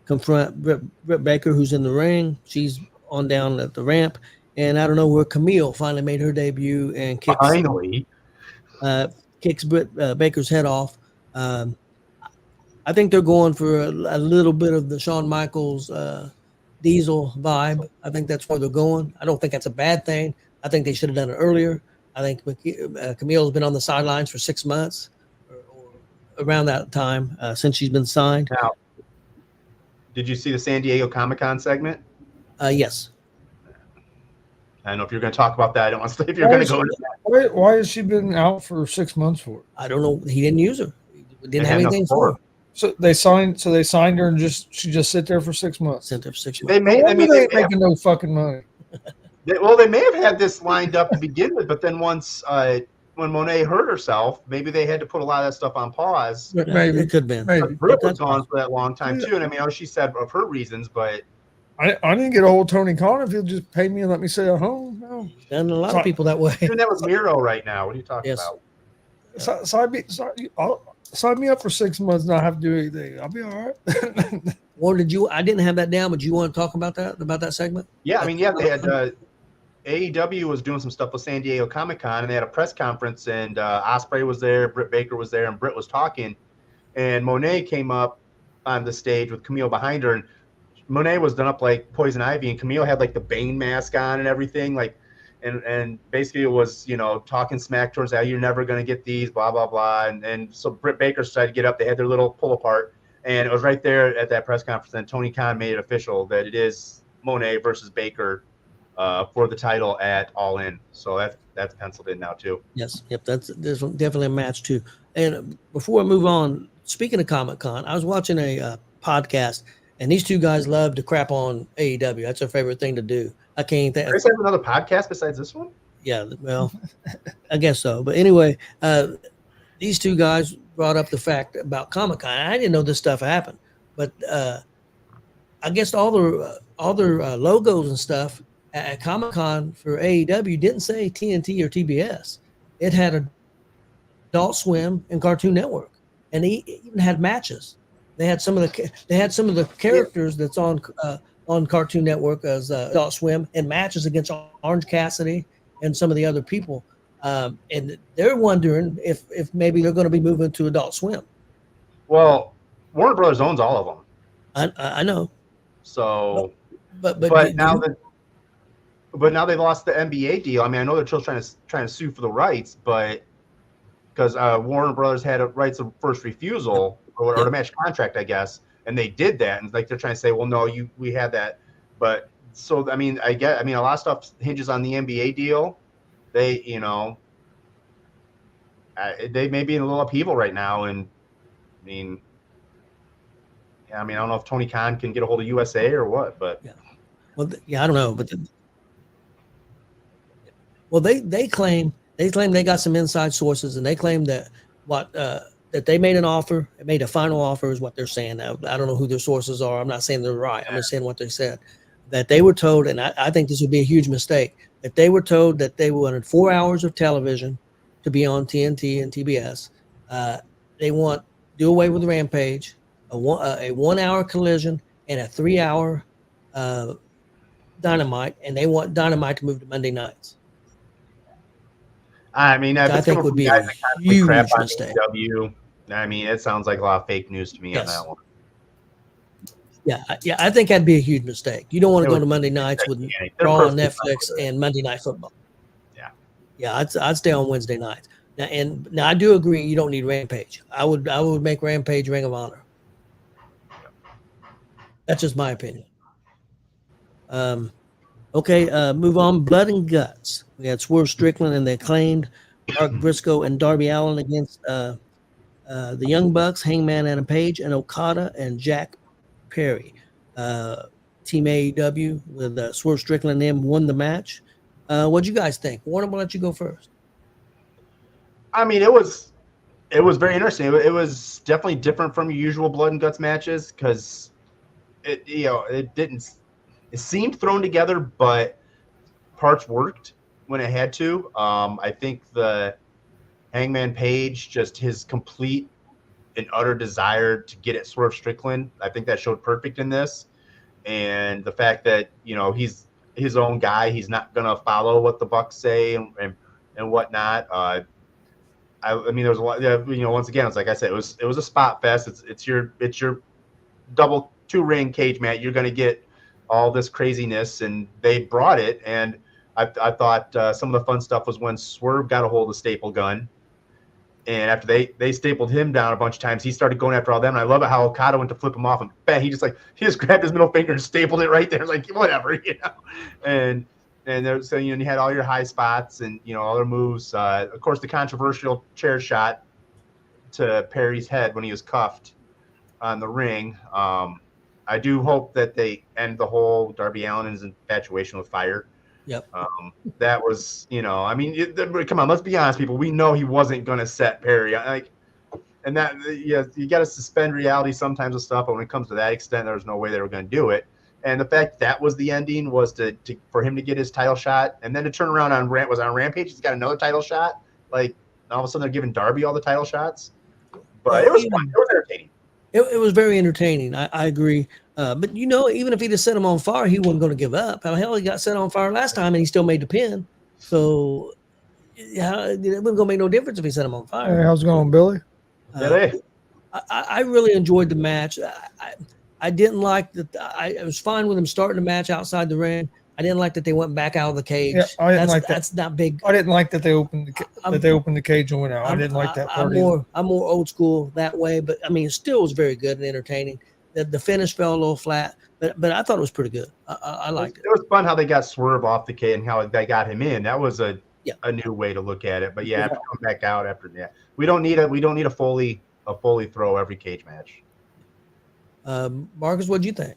confront Britt Baker, who's in the ring. She's on down at the ramp, and I don't know where Camille finally made her debut and kicks Britt Baker's head off. I think they're going for a little bit of the Shawn Michaels Diesel vibe. I think that's where they're going. I don't think that's a bad thing. I think they should have done it earlier. I think Camille's been on the sidelines for 6 months or around that time since she's been signed. Now, did you see the San Diego Comic-Con segment? Yes. I don't know if you're going to talk about that. I don't want to say if you're going to go into that. Why has she been out for 6 months for? I don't know. He didn't use her. He didn't have anything for her. So they signed her and she just sit there for 6 months. Sent there for 6 months. They ain't making no fucking money. They may have had this lined up to begin with, but then once when Monet hurt herself, maybe they had to put a lot of that stuff on pause. Maybe it could have been. Britt was gone for that long time too, and I mean, she said of her reasons, but I didn't get a hold of Tony Khan if he'll just pay me and let me stay at home. No, and a lot of people that way. Doing that with Miro right now. What are you talking about? Sign me up for 6 months and not have to do anything. I'll be all right. Or I didn't have that down, but you want to talk about that segment? Yeah, I mean, yeah, they had AEW was doing some stuff with San Diego Comic-Con, and they had a press conference, and Ospreay was there, Britt Baker was there, and Britt was talking, and Monet came up on the stage with Camille behind her, and Monet was done up like Poison Ivy, and Camille had like the Bane mask on and everything, like, and basically it was, talking smack towards how you're never going to get these, blah, blah, blah. And so Britt Baker tried to get up. They had their little pull apart, and it was right there at that press conference. And Tony Khan made it official that it is Monet versus Baker for the title at All In. So that's penciled in now too. Yes, yep, there's definitely a match too. And before I move on, speaking of Comic-Con, I was watching a podcast, and these two guys love to crap on AEW. That's their favorite thing to do. I can't think. Chris have another podcast besides this one? Yeah, well, I guess so. But anyway, these two guys brought up the fact about Comic-Con. I didn't know this stuff happened, but I guess all their logos and stuff at Comic-Con for AEW didn't say TNT or TBS. It had Adult Swim and Cartoon Network, and they even had matches. They had some of the characters that's on Cartoon Network as Adult Swim, and matches against Orange Cassidy and some of the other people. And they're wondering if maybe they're going to be moving to Adult Swim. Well, Warner Brothers owns all of them. I know. So, but now they lost the NBA deal. I mean, I know they're still trying to sue for the rights, but because Warner Brothers had a rights of first refusal or the match contract, I guess, and they did that, and like they're trying to say, well, no, we had that, but so I mean, a lot of stuff hinges on the NBA deal. They, they may be in a little upheaval right now, and I mean, I don't know if Tony Khan can get a hold of USA or what, but I don't know, but they claim they got some inside sources, and they claim that that they made an offer, made a final offer is what they're saying. I don't know who their sources are. I'm not saying they're right. I'm just saying what they said, that they were told, and I think this would be a huge mistake, that they were told that they wanted 4 hours of television to be on TNT and TBS. They want do away with Rampage, a 1 hour Collision, and a 3 hour Dynamite, and they want Dynamite to move to Monday nights. I mean, I think would be a huge mistake. I mean, it sounds like a lot of fake news to me on that one. Yeah, I think that'd be a huge mistake. You don't want to go to Monday nights with Raw on Netflix and Monday Night Football. Yeah, I'd stay on Wednesday nights. Now I do agree you don't need Rampage. I would make Rampage Ring of Honor. That's just my opinion. Okay, move on. Blood and Guts. We had Swerve Strickland and the Acclaimed, Mark Briscoe and Darby Allin against the Young Bucks, Hangman Adam Page, and Okada and Jack Perry. Team AEW with Swerve Strickland and them won the match. What'd you guys think? Warren, we'll let you go first. I mean, it was very interesting. It was definitely different from your usual Blood and Guts matches because it seemed thrown together, but parts worked when it had to. I think the Hangman Page, just his complete and utter desire to get at Swerve Strickland, I think that showed perfect in this. And the fact that, he's his own guy, he's not going to follow what the Bucks say and whatnot. I mean, there was a lot, once again, it's like I said, it was a spot fest. It's your double 2-ring cage match. You're going to get all this craziness, and they brought it. And I thought some of the fun stuff was when Swerve got a hold of the staple gun, and after they stapled him down a bunch of times, he started going after all them. And I love it how Okada went to flip him off, and bang, he just grabbed his middle finger and stapled it right there, like whatever, And there, so you had all your high spots and all their moves. Of course, the controversial chair shot to Perry's head when he was cuffed on the ring. I do hope that they end the whole Darby Allin's infatuation with fire. Yep. That was, I mean, come on, let's be honest, people. We know he wasn't going to set Perry. And that, you got to suspend reality sometimes with stuff. But when it comes to that extent, there was no way they were going to do it. And the fact that was the ending was for him to get his title shot, and then to turn around on Rampage, he's got another title shot. Like all of a sudden, they're giving Darby all the title shots. But it was fun. It was entertaining. It was very entertaining. I agree. But even if he'd have set him on fire, he wasn't going to give up. How the hell he got set on fire last time and he still made the pin. So it wasn't going to make no difference if he set him on fire. Hey, how's it going, Billy? I really enjoyed the match. I didn't like that. I was fine with him starting the match outside the ring. I didn't like that they went back out of the cage. Yeah, I didn't like that. That's not big. I didn't like that they opened the cage and went out. I didn't like that part. I'm more old school that way, but I mean, it still was very good and entertaining. the finish fell a little flat, but I thought it was pretty good. I liked it. It was fun how they got Swerve off the cage and how they got him in. That was a new way to look at it. But yeah, have to come back out after that. We don't need a Foley throw every cage match. Marcus, what'd you think?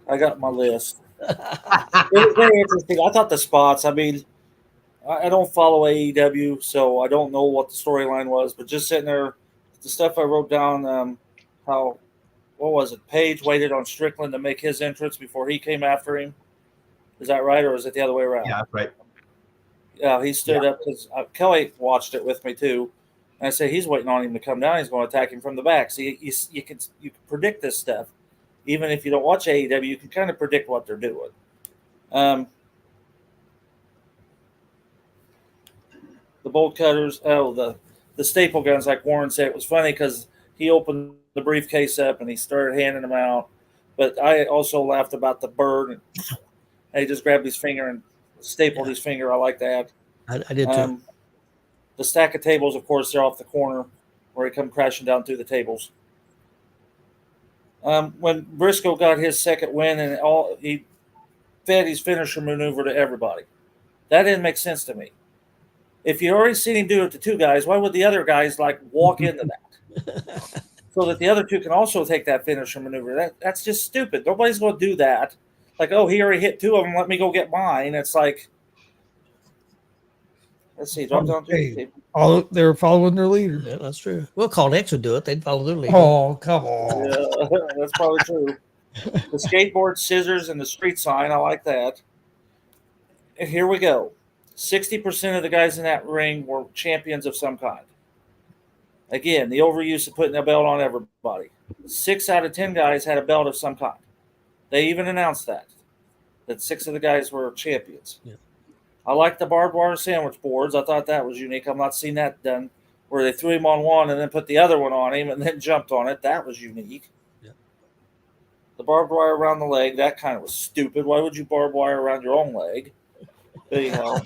I got my list. It was very interesting. I thought the spots. I mean, I don't follow AEW, so I don't know what the storyline was. But just sitting there, the stuff I wrote down, what was it? Paige waited on Strickland to make his entrance before he came after him. Is that right, or is it the other way around? Yeah, that's right. Yeah, he stood up because Kelly watched it with me too. And I say he's waiting on him to come down. He's going to attack him from the back. So you can predict this stuff. Even if you don't watch AEW, you can kind of predict what they're doing. The bolt cutters, the staple guns, like Warren said, it was funny because he opened the briefcase up and he started handing them out. But I also laughed about the bird. And he just grabbed his finger and stapled his finger. I like that. I did too. The stack of tables, of course, they're off the corner where he come crashing down through the tables. When Briscoe got his second win and he fed his finisher maneuver to everybody. That didn't make sense to me. If you already seen him do it to two guys, why would the other guys walk into that? So that the other two can also take that finisher maneuver. That's just stupid. Nobody's going to do that. He already hit two of them. Let me go get mine. It's like, let's see. Drop down they were following their leader. Yeah, that's true. Well, Called X would do it. They'd follow their leader. Oh, come on. Yeah, that's probably true. The skateboard, scissors, and the street sign. I like that. And here we go. 60% of the guys in that ring were champions of some kind. Again, the overuse of putting a belt on everybody. 6 out of 10 guys had a belt of some kind. They even announced that 6 of the guys were champions. Yeah. I like the barbed wire sandwich boards. I thought that was unique. I've not seen that done where they threw him on one and then put the other one on him and then jumped on it. That was unique. Yeah. The barbed wire around the leg, that kind of was stupid. Why would you barb wire around your own leg? But,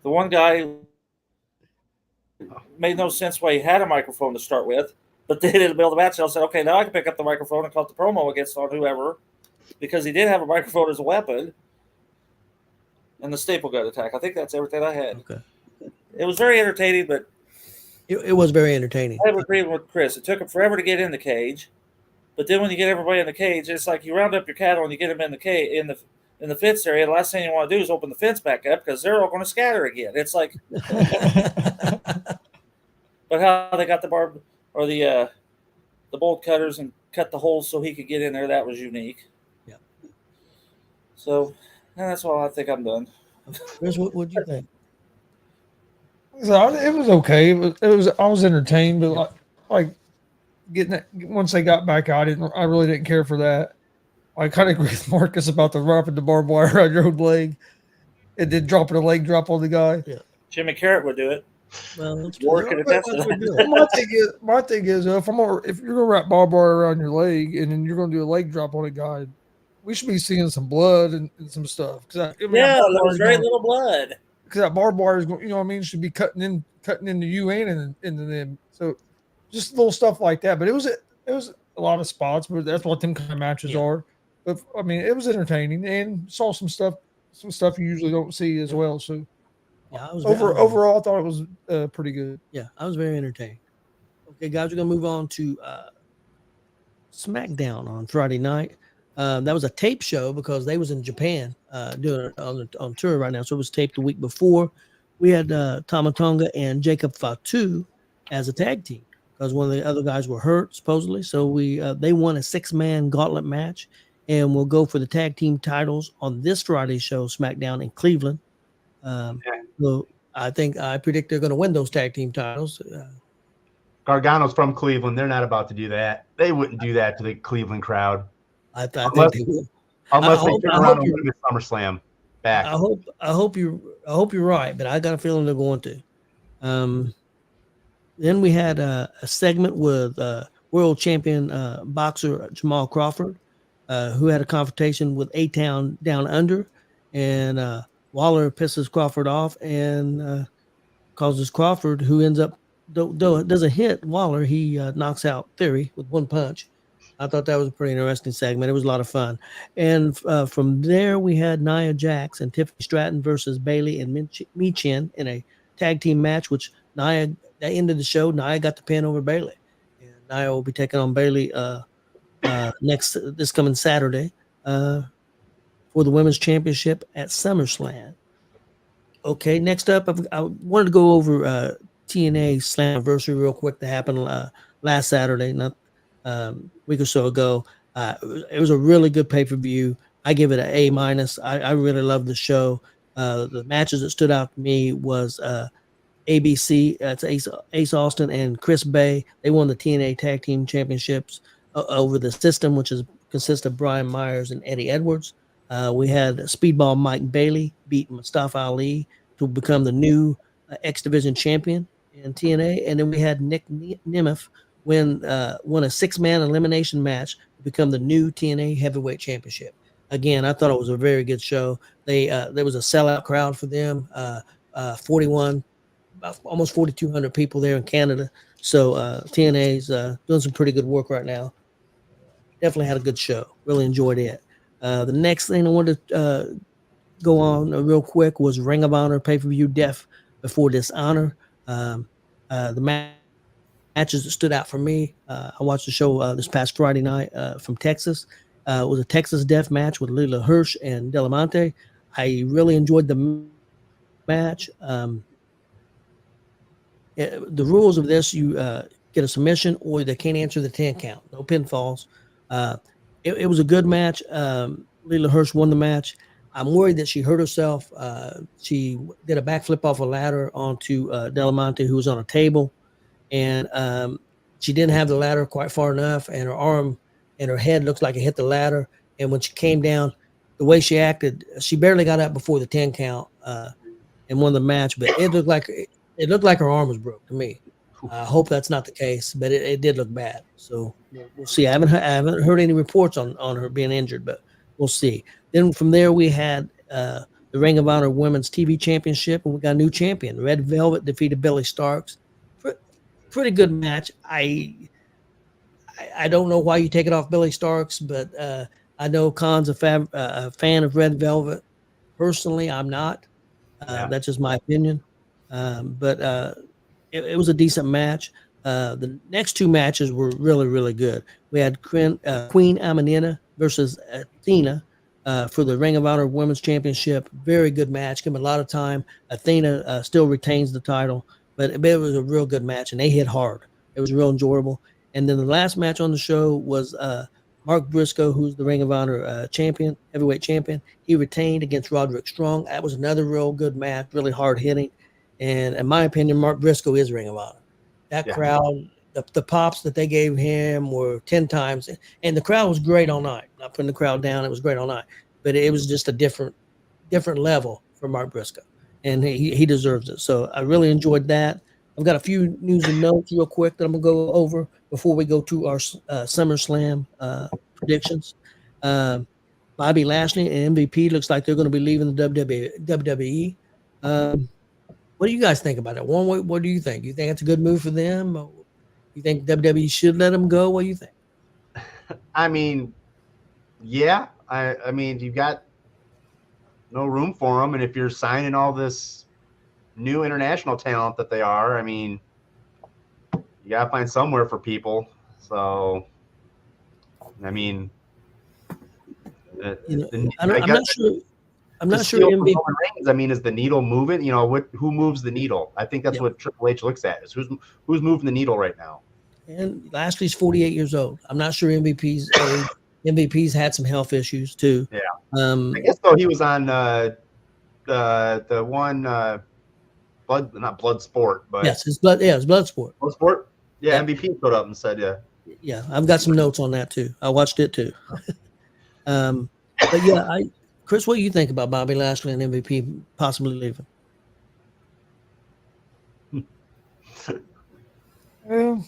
the one guy made no sense why he had a microphone to start with, but then in the middle of the match, I said, okay, now I can pick up the microphone and cut the promo against on whoever, because he did have a microphone as a weapon. And the staple gun attack. I think that's everything I had. Okay. It was very entertaining, but it was very entertaining. I agree with Chris. It took him forever to get in the cage, but then when you get everybody in the cage, it's like you round up your cattle and you get them in the cage in the fence area. The last thing you want to do is open the fence back up because they're all going to scatter again. It's like, but how they got the barb or the bolt cutters and cut the holes so he could get in there, that was unique. Yeah. So, that's all. I think I'm done. Chris, what do you think? So it was okay. It was. I was entertained, but like getting it, once they got back out, I really didn't care for that. I kind of agree with Marcus about the wrapping the barbed wire on your own leg, and then dropping a leg drop on the guy. Yeah. Jimmy Carrot would do it. Well, that's my thing is, if you're gonna wrap barbed wire around your leg and then you're gonna do a leg drop on a guy, we should be seeing some blood and some stuff. There was very little blood. Because that barbed wire is, you know what I mean, should be cutting into you and into them. So just little stuff like that. But it was a lot of spots, but that's what them kind of matches are. But I mean, it was entertaining and saw some stuff you usually don't see as well. So yeah, overall, I thought it was pretty good. Yeah, I was very entertained. Okay, guys, we're gonna move on to SmackDown on Friday night. That was a tape show because they was in Japan doing it on tour right now. So it was taped the week before. We had Tama Tonga and Jacob Fatu as a tag team because one of the other guys were hurt supposedly. So they won a 6-man gauntlet match, and we'll go for the tag team titles on this Friday's show, SmackDown in Cleveland. So I predict they're going to win those tag team titles. Gargano's from Cleveland. They're not about to do that. They wouldn't do that to the Cleveland crowd. I think they will. Unless they turn around and win the SummerSlam back. I hope you're right, but I got a feeling they're going to. Then we had a segment with world champion boxer Jamal Crawford, who had a confrontation with A-Town Down Under, and Waller pisses Crawford off and causes Crawford, who ends up though it doesn't hit Waller, he knocks out Theory with one punch. I thought that was a pretty interesting segment. It was a lot of fun. And from there, we had Nia Jax and Tiffany Stratton versus Bailey and Michin in a tag team match, which Nia, that ended the show. Nia got the pin over Bailey. And Nia will be taking on Bailey this coming Saturday for the Women's Championship at SummerSlam. Okay, next up, I wanted to go over TNA Slammiversary real quick that happened last Saturday, not week or so ago. It was a really good pay-per-view. I give it an A minus. I really loved the show. The matches that stood out to me was ABC. It's Ace Austin and Chris Bay. They won the TNA Tag Team Championships over the System, which consists of Brian Myers and Eddie Edwards. We had Speedball Mike Bailey beat Mustafa Ali to become the new X Division champion in TNA, and then we had Nick Nemeth won a 6-man elimination match to become the new TNA Heavyweight Championship. Again, I thought it was a very good show. There was a sellout crowd for them. 41, almost 4,200 people there in Canada. So TNA's doing some pretty good work right now. Definitely had a good show. Really enjoyed it. The next thing I wanted to go on real quick was Ring of Honor pay-per-view Death Before Dishonor. The matches that stood out for me. I watched the show this past Friday night from Texas. It was a Texas Death match with Lila Hirsch and Delamonte. I really enjoyed the match. The rules of this, you get a submission or they can't answer the 10 count. No pinfalls. It was a good match. Lila Hirsch won the match. I'm worried that she hurt herself. She did a backflip off a ladder onto Delamonte, who was on a table. And she didn't have the ladder quite far enough. And her arm and her head looks like it hit the ladder. And when she came down, the way she acted, she barely got up before the 10 count and won the match. But it looked like her arm was broke to me. I hope that's not the case, but it did look bad. So we'll see. I haven't heard any reports on her being injured, but we'll see. Then from there we had the Ring of Honor Women's TV Championship, and we got a new champion. Red Velvet defeated Billy Starks. Pretty good match. I don't know why you take it off Billy Starks, but I know Khan's a fan of Red Velvet. Personally, I'm not. That's just my opinion. But it was a decent match. The next two matches were really, really good. We had Queen Amanita versus Athena for the Ring of Honor Women's Championship. Very good match. Given a lot of time. Athena still retains the title, but it was a real good match, and they hit hard. It was real enjoyable. And then the last match on the show was Mark Briscoe, who's the Ring of Honor champion, heavyweight champion. He retained against Roderick Strong. That was another real good match, really hard hitting. And in my opinion, Mark Briscoe is Ring of Honor. That crowd, the pops that they gave him were 10 times. And the crowd was great all night. Not putting the crowd down. It was great all night. But it was just a different level for Mark Briscoe. And he deserves it. So I really enjoyed that. I've got a few news and notes real quick that I'm going to go over before we go to our SummerSlam predictions. Bobby Lashley and MVP looks like they're going to be leaving the WWE. What do you guys think about it? What do you think? You think it's a good move for them? Or you think WWE should let them go? What do you think? I mean, yeah. I mean, you've got no room for them. And if you're signing all this new international talent that they are, I mean, you got to find somewhere for people. So, I mean, I'm not sure. I'm not sure. MVP. I mean, is the needle moving? You know, who moves the needle? I think that's what Triple H looks at, is who's moving the needle right now. And Lashley's 48 years old. I'm not sure MVP's had some health issues too. Yeah. I guess though he was on the one not blood sport, but it's blood. Yeah, it's blood sport. Blood sport. Yeah, MVP put up and said, Yeah, I've got some notes on that too. I watched it too. But yeah, Chris, what do you think about Bobby Lashley and MVP possibly leaving? Well,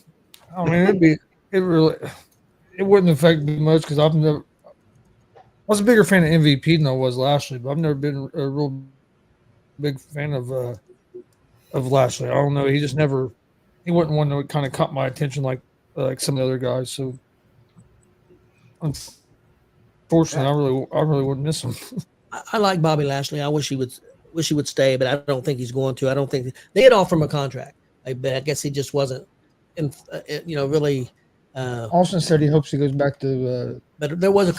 I mean, it wouldn't affect me much because I was a bigger fan of MVP than I was Lashley, but I've never been a real big fan of Lashley. I don't know. He he wasn't one that kind of caught my attention like some of the other guys. So unfortunately, I really wouldn't miss him. I like Bobby Lashley. I wish he would stay, but I don't think he's going to. I don't think they had offered him a contract, but I guess he just wasn't, really. Austin said he hopes he goes back to. But there was a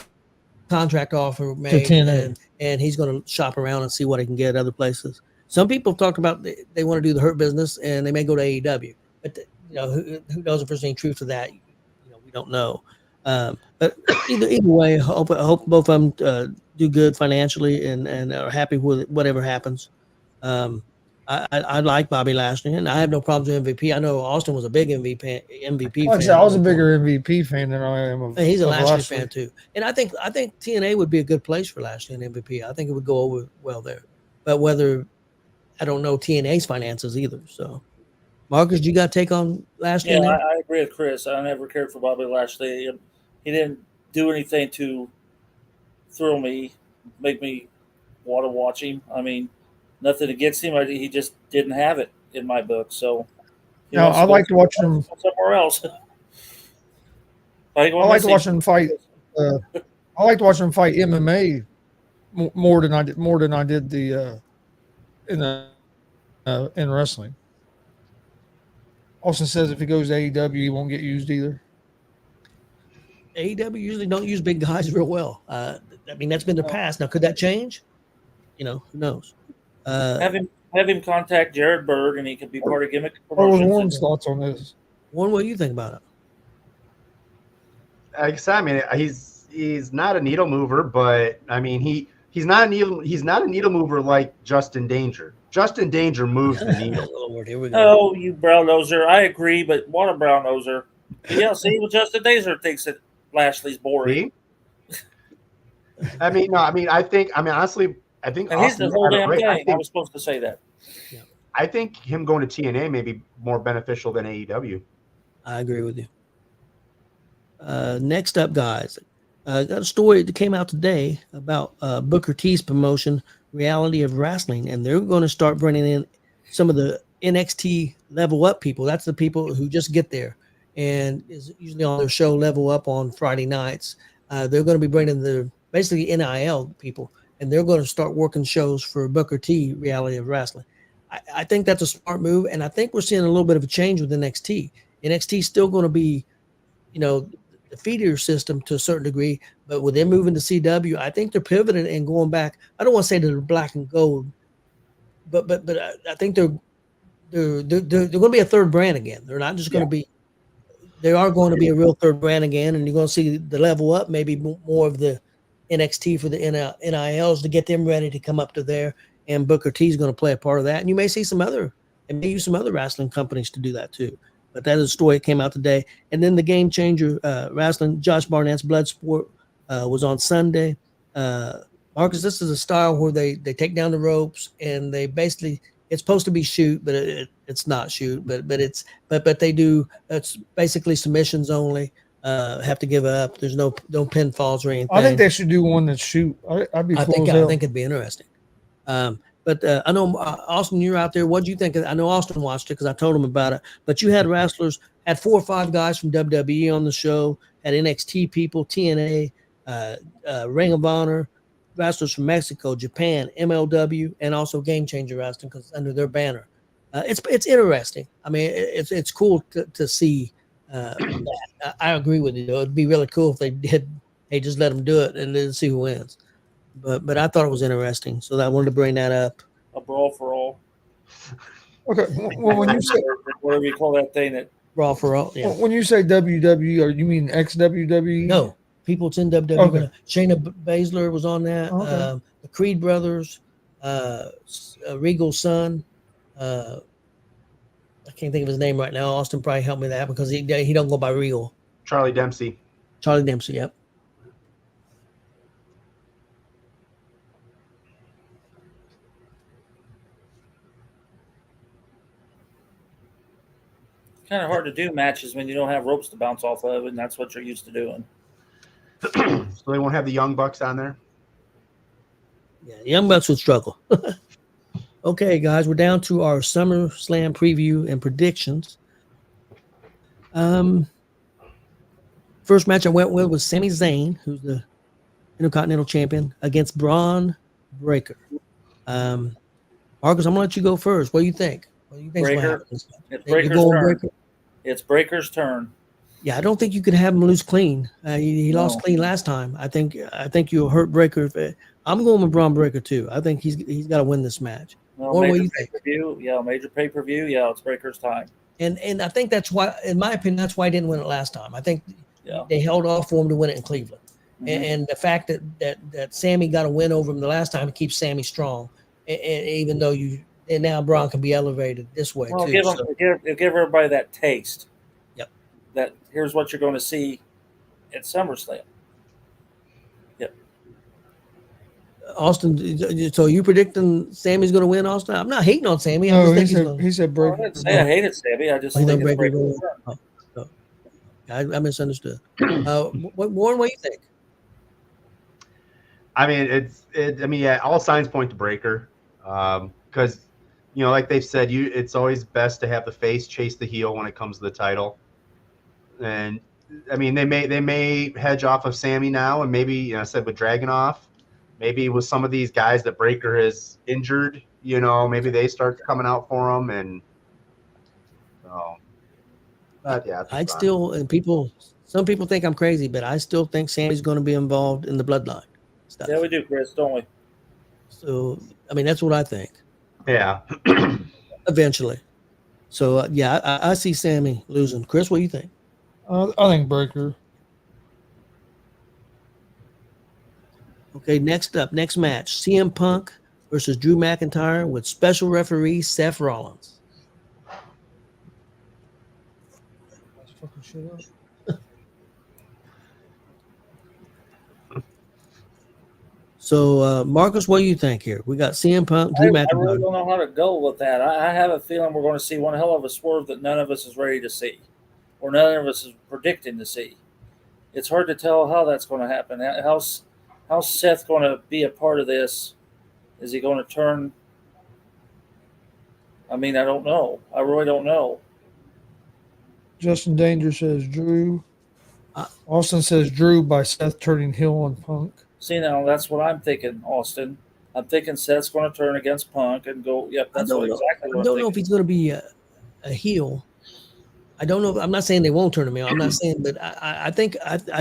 contract offer made, and he's going to shop around and see what he can get at other places. Some people have talked about they want to do the Hurt Business, and they may go to AEW. But who knows if there's any truth to that? We don't know. But either way, I hope both of them do good financially and are happy with whatever happens. I like Bobby Lashley, and I have no problems with MVP. I know Austin was a big MVP Like I said, I was a bigger MVP fan than I am. He's a Lashley fan too, and I think TNA would be a good place for Lashley and MVP. I think it would go over well there. But whether I don't know TNA's finances either. So, Marcus, you got to take on Lashley? Yeah, I agree with Chris. I never cared for Bobby Lashley. He didn't do anything to thrill me, make me want to watch him. I mean, nothing against him. He just didn't have it in my book. So, I like to watch him somewhere else. I like to watch him fight. I like to watch him fight MMA more than I did the in wrestling. Austin says if he goes to AEW, he won't get used either. AEW usually don't use big guys real well. I mean, that's been the past. Now, could that change? Who knows? Have him contact Jared Berg, and he could be part of Gimmick What was Promotions. Warren's thoughts on this? Warren, what do you think about it? Like I said, I mean, he's not a needle mover, but I mean, he's not a needle mover like Justin Danger. Justin Danger moves the needle. Lord, here we go. Oh, you brown noser! I agree, but what a brown noser! Yeah, see, what Justin Danger thinks that Lashley's boring. Honestly, I think And he's Austin the whole had it damn right. thing. I was supposed to say that. I think him going to TNA may be more beneficial than AEW. I agree with you. Next up, guys, got a story that came out today about Booker T's promotion, Reality of Wrestling, and they're going to start bringing in some of the NXT Level Up people. That's the people who just get there and is usually on their show Level Up on Friday nights. They're going to be bringing the basically NIL people, and they're going to start working shows for Booker T, Reality of Wrestling. I think that's a smart move, and I think we're seeing a little bit of a change with NXT. NXT is still going to be, the feeder system to a certain degree, but with them moving to CW, I think they're pivoting and going back. I don't want to say they're black and gold, but I think they're going to be a third brand again. They're not just going to be. They are going to be a real third brand again, and you're going to see the Level Up, maybe more of the NXT for the NILs to get them ready to come up to there. And Booker T is going to play a part of that. And you may see some other wrestling companies to do that too. But that is a story that came out today. And then the Game Changer Wrestling, Josh Barnett's Bloodsport was on Sunday. Marcus, this is a style where they take down the ropes and they basically, it's supposed to be shoot, but it's not shoot, but they do, it's basically submissions only. Have to give up. There's no pinfalls or anything. I think they should do one that's shoot. I'd be cool as hell. I think it'd be interesting. But I know, Austin, you're out there. What do you think? I know Austin watched it because I told him about it. But you had 4 or 5 guys from WWE on the show, had NXT people, TNA, Ring of Honor, wrestlers from Mexico, Japan, MLW, and also Game Changer Wrestling because under their banner. It's interesting. I mean, it's cool to see that. I agree with you. It'd be really cool if they did. Hey, just let them do it and then see who wins. But I thought it was interesting, so I wanted to bring that up. A brawl for all. Okay. Well, when you say whatever you call that thing, that brawl for all. Yeah. When you say WWE, or you mean ex-WWE? No, people it's in WWE. Okay. Shayna Baszler was on that. Okay. The Creed brothers, Regal's son. I can't think of his name right now. Austin probably helped me with that because he don't go by Regal. Charlie Dempsey. Yep. kind of hard to do matches when you don't have ropes to bounce off of, and that's what you're used to doing. So they won't have the Young Bucks on there? Yeah, Young Bucks would struggle. Okay, guys, we're down to our SummerSlam preview and predictions. First match I went with was Sami Zayn, who's the Intercontinental Champion, against Braun Breaker. Marcus, I'm gonna let you go first. What do you think? What do you think's gonna Breaker. happen? It's You're Breaker's going turn. Breaker? It's Breaker's turn. Yeah, I don't think you could have him lose clean. He No. lost clean last time. I think you'll hurt Breaker. I'm going with Braun Breaker too. I think he's got to win this match. No, Or what do major you think? pay-per-view. Yeah, major pay-per-view. Yeah, it's Breaker's time. And I think that's why, in my opinion, that's why he didn't win it last time. I think Yeah. they held off for him to win it in Cleveland. Mhm. And the fact that Sammy got a win over him the last time keeps Sammy strong. And even though now Braun can be elevated this way Well, too. give So, everybody that taste. Yep. That here's what you're going to see at SummerSlam. Yep. Austin, so you predicting Sammy's going to win, Austin? I'm not hating on Sammy. I No, just he think he's said going he said Well, I Breaker. didn't say I hated Sammy. I just Oh, you think think it's Breaker's Breaker's gonna turn. I misunderstood. Warren, what do you think? I mean, yeah, all signs point to Breaker, because like they've said, it's always best to have the face chase the heel when it comes to the title. And I mean, they may hedge off of Sammy now, and maybe I said with Dragunov, maybe with some of these guys that Breaker has injured, maybe they start coming out for him, and so. But yeah, I'd still, some people think I'm crazy, but I still think Sammy's going to be involved in the bloodline stuff. Yeah, we do, Chris, don't we? So, I mean, that's what I think. Yeah. Eventually. So, yeah, I see Sammy losing. Chris, what do you think? I think Breaker. Okay, next match, CM Punk versus Drew McIntyre with special referee Seth Rollins. Fucking shit up. So, Marcus, what do you think here? We got CM Punk, Drew I really McIntyre. don't know how to go with that. I have a feeling we're going to see one hell of a swerve that none of us is ready to see, or none of us is predicting to see. It's hard to tell how that's going to happen. How's Seth going to be a part of this? Is he going to turn? I mean, I don't know. I really don't know. Justin Danger says Drew. Austin says Drew by Seth turning heel on Punk. See, now that's what I'm thinking, Austin. I'm thinking Seth's going to turn against Punk and go. Yep, that's exactly what I I'm don't know thinking. if he's going to be a heel. I don't know. I'm not saying they won't turn him heel. I'm not saying, but I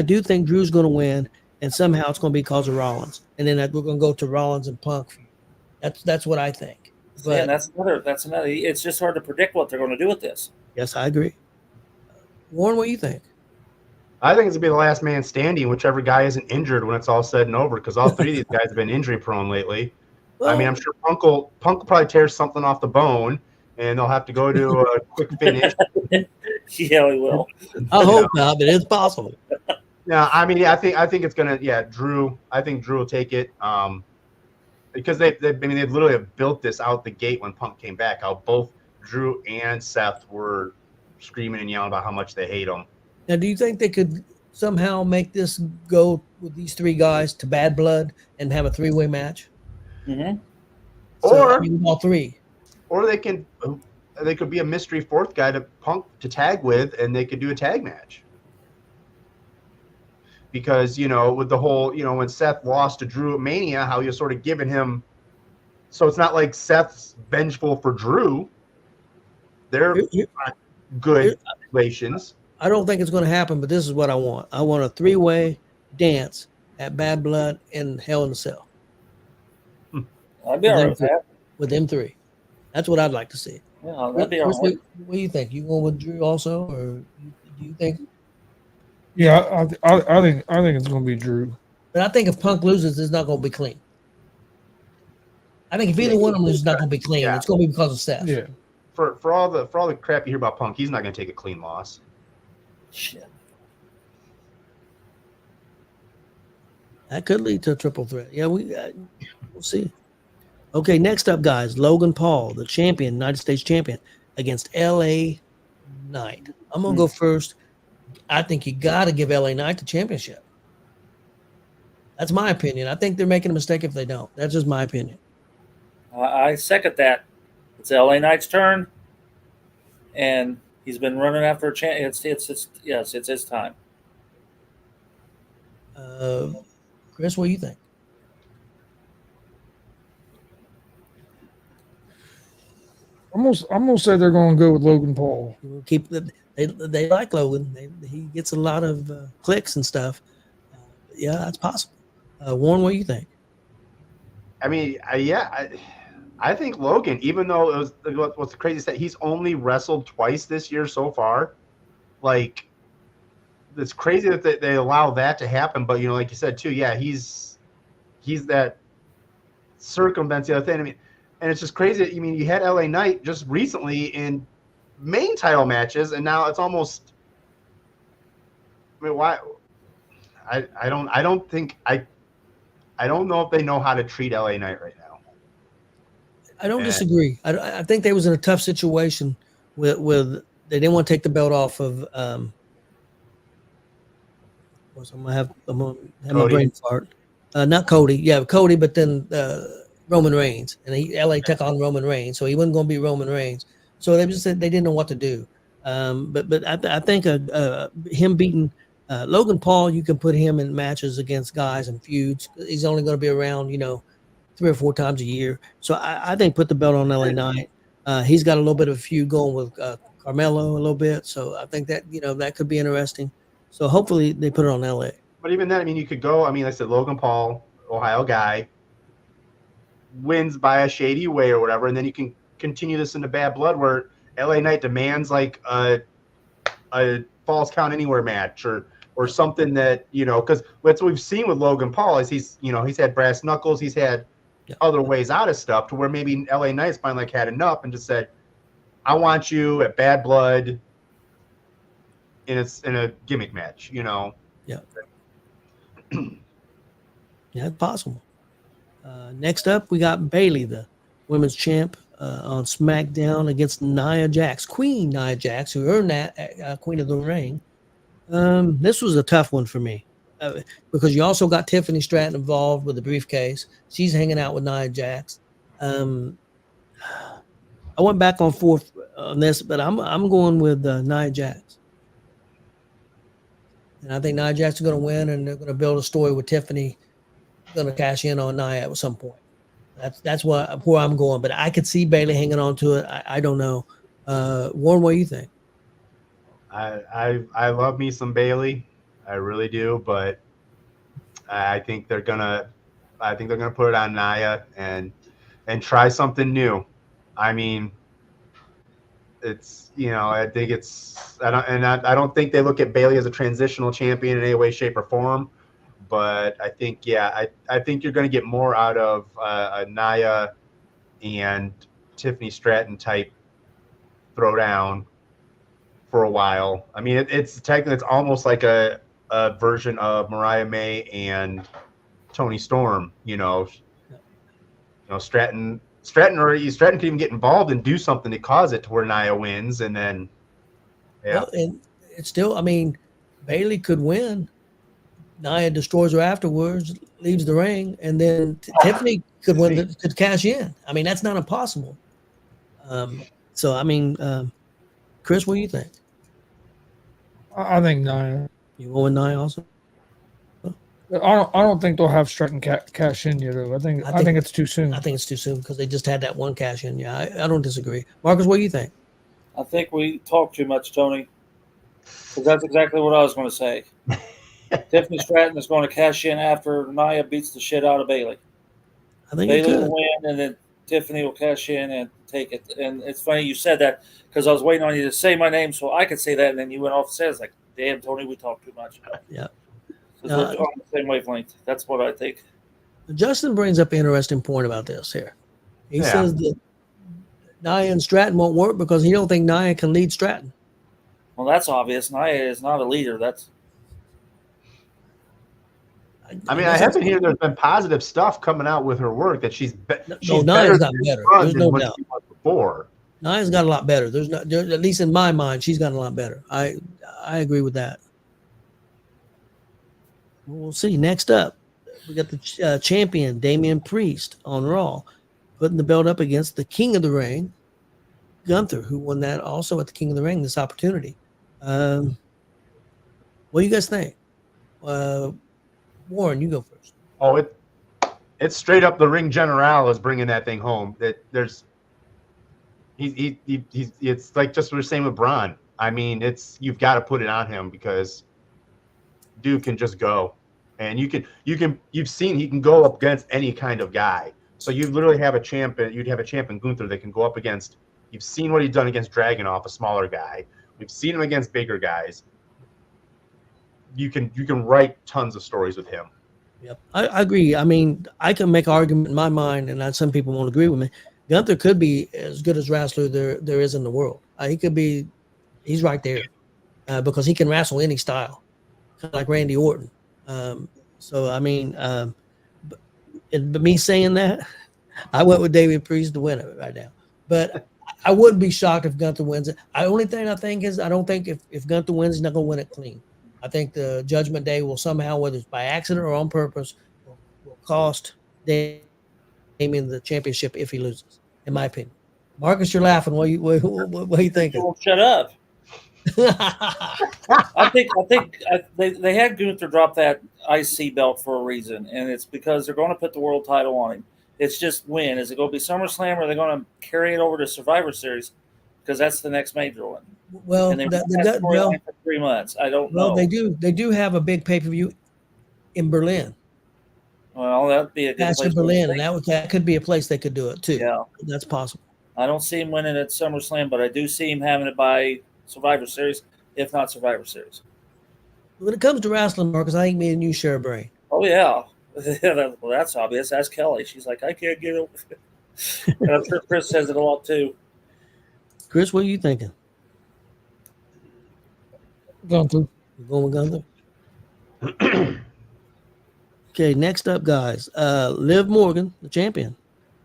do think Drew's going to win, and somehow it's going to be because of Rollins, and then we're going to go to Rollins and Punk. That's what I think. But Yeah, that's another. It's just hard to predict what they're going to do with this. yes, I agree. Warren, what do you think? I think it's gonna be the last man standing, whichever guy isn't injured when it's all said and over, because all three of these guys have been injury prone lately. Well, I mean, I'm sure Punk will probably tear something off the bone, and they'll have to go to a quick finish. Yeah, we will. I hope not, but it's possible. Yeah, I mean, yeah, I think it's gonna. Yeah, Drew. I think Drew will take it. Because they literally have built this out the gate when Punk came back. How both Drew and Seth were screaming and yelling about how much they hate him. Now, do you think they could somehow make this go with these three guys to Bad Blood and have a three-way match? Mm-hmm. Or all three. Or they could be a mystery fourth guy to Punk to tag with, and they could do a tag match. Because, with the whole, when Seth lost to Drew at Mania, how you're sort of giving him. So it's not like Seth's vengeful for Drew. They're good relations. I don't think it's going to happen, but this is what I want. I want a three-way dance at Bad Blood and Hell in a Cell. I'd be all right with that. With them three. That's what I'd like to see. Yeah, that'd be all right. What do you think? You going with Drew also, or do you think? Yeah, I think it's going to be Drew. But I think if Punk loses, it's not going to be clean. I think if either one of them loses, it's not going to be clean. Yeah. It's going to be because of Seth. Yeah. For all the crap you hear about Punk, he's not going to take a clean loss. Shit. That could lead to a triple threat. Yeah, we'll see. Okay, next up, guys, Logan Paul, the champion, United States champion, against L.A. Knight. I'm going to go first. I think you got to give L.A. Knight the championship. That's my opinion. I think they're making a mistake if they don't. That's just my opinion. I second that. It's L.A. Knight's turn, and He's been running after a chance. It's his time. Chris, what do you think? I'm gonna say they're gonna go with Logan Paul. We'll keep they like Logan. He gets a lot of clicks and stuff. Yeah, that's possible. Warren, what do you think? I mean, I think Logan, even though it was what's crazy is that he's only wrestled twice this year so far. Like, it's crazy that they allow that to happen. But like you said too, yeah, he's that circumvents the other thing. I mean, and it's just crazy. I mean, you had LA Knight just recently in main title matches, and now it's almost. I mean, why? I don't think I don't know if they know how to treat LA Knight right now. I don't disagree. I think they was in a tough situation with they didn't want to take the belt off of. I'm gonna have my brain fart. Not Cody, yeah, Cody, but then Roman Reigns, and LA took on Roman Reigns, so he wasn't going to be Roman Reigns. So they just said they didn't know what to do. But I think him beating Logan Paul, you can put him in matches against guys and feuds. He's only going to be around, 3 or 4 times a year. So I think put the belt on LA Knight. He's got a little bit of a feud going with Carmelo a little bit. So I think that, that could be interesting. So hopefully they put it on LA. But even then, I mean, you could go, like I said, Logan Paul, Ohio guy, wins by a shady way or whatever, and then you can continue this into Bad Blood where LA Knight demands like a Falls Count Anywhere match or something that, because that's what we've seen with Logan Paul is he's had brass knuckles, he's had other ways out of stuff to where maybe LA Knight's finally had enough and just said, I want you at Bad Blood in a gimmick match, Yeah. Yeah, it's possible. Next up, we got Bayley, the women's champ, on SmackDown against Nia Jax, Queen Nia Jax, who earned that Queen of the Ring. This was a tough one for me because you also got Tiffany Stratton involved with the briefcase. She's hanging out with Nia Jax. I went back and forth on this, but I'm going with Nia Jax. And I think Nia Jax is going to win, and they're going to build a story with Tiffany going to cash in on Nia at some point. That's where I'm going. But I could see Bayley hanging on to it. I don't know. Warren, what do you think? I love me some Bayley. I really do, but I think they're gonna put it on Nia and try something new. I mean, it's I think it's I don't think they look at Bayley as a transitional champion in any way, shape, or form. But I think I think you're going to get more out of a Nia and Tiffany Stratton type throwdown for a while. I mean, it's technically it's almost like a version of Mariah May and Toni Storm. Stratton can even get involved and do something to cause it to where Nia wins, and then well, and it's still. I mean, Bayley could win. Nia destroys her afterwards, leaves the ring, and then Tiffany could win, could cash in. I mean, that's not impossible. So, I mean, Chris, what do you think? I think Nia. You go with Nia also? I don't think they'll have Stratton cash in yet. Though. I think it's too soon. I think it's too soon because they just had that one cash in. Yeah, I don't disagree. Marcus, what do you think? I think we talk too much, Tony, because that's exactly what I was going to say. Tiffany Stratton is going to cash in after Nia beats the shit out of Bayley. I think Bayley will win, and then Tiffany will cash in and take it. And it's funny you said that because I was waiting on you to say my name so I could say that, and then you went off and said, "It's like, damn, Tony, we talk too much." Yeah. We're on the same wavelength. That's what I think. Justin brings up an interesting point about this here. He says that Nia and Stratton won't work because he don't think Nia can lead Stratton. Well, that's obvious. Nia is not a leader. I mean, I have been hearing there's been positive stuff coming out with her work that she's Nia's got better. There's no doubt. Before. Nia's got a lot better. At least in my mind, she's got a lot better. I agree with that. We'll see. Next up, we got the champion, Damian Priest, on Raw, putting the belt up against the King of the Ring, Gunther, who won that also at the King of the Ring, this opportunity. What do you guys think? Warren, you go first. Oh, it's straight up the Ring General is bringing that thing home. That there's he's it's like just what we're saying with Braun. I mean, you've got to put it on him because dude can just go, and you've seen he can go up against any kind of guy. So you literally have a champion. You'd have a champion Gunther that can go up against. You've seen what he's done against Dragunov, a smaller guy. We've seen him against bigger guys. You can write tons of stories with him. Yep, I agree. I mean, I can make an argument in my mind, and some people won't agree with me. Gunther could be as good as wrestler there is in the world. He could be. He's right there because he can wrestle any style, kind of like Randy Orton. So I mean, but me saying that, I went with David Priest to win it right now. But I wouldn't be shocked if Gunther wins it. The only thing I think is I don't think if Gunther wins, he's not going to win it clean. I think the Judgment Day will somehow, whether it's by accident or on purpose, will cost Damien the championship if he loses, in my opinion. Marcus, you're laughing. What are you thinking? Well, shut up. I think they had Gunther drop that IC belt for a reason, and it's because they're going to put the world title on him. It's just when. Is it going to be SummerSlam, or are they going to carry it over to Survivor Series? Because that's the next major one. Well, and they storyline for 3 months. I don't know. Well, they do have a big pay-per-view in Berlin. Well, that'd be a good That's place in Berlin, and that could be a place they could do it too. Yeah, that's possible. I don't see him winning at SummerSlam, but I do see him having it by Survivor Series, if not Survivor Series. When it comes to wrestling, Marcus, I think me and you share a brain. Oh yeah, well that's obvious. Ask Kelly. She's like, I can't get over it. And I'm sure Chris says it a lot too. Chris, what are you thinking? Gunther. You going with Gunther? Okay, next up, guys. Liv Morgan, the champion,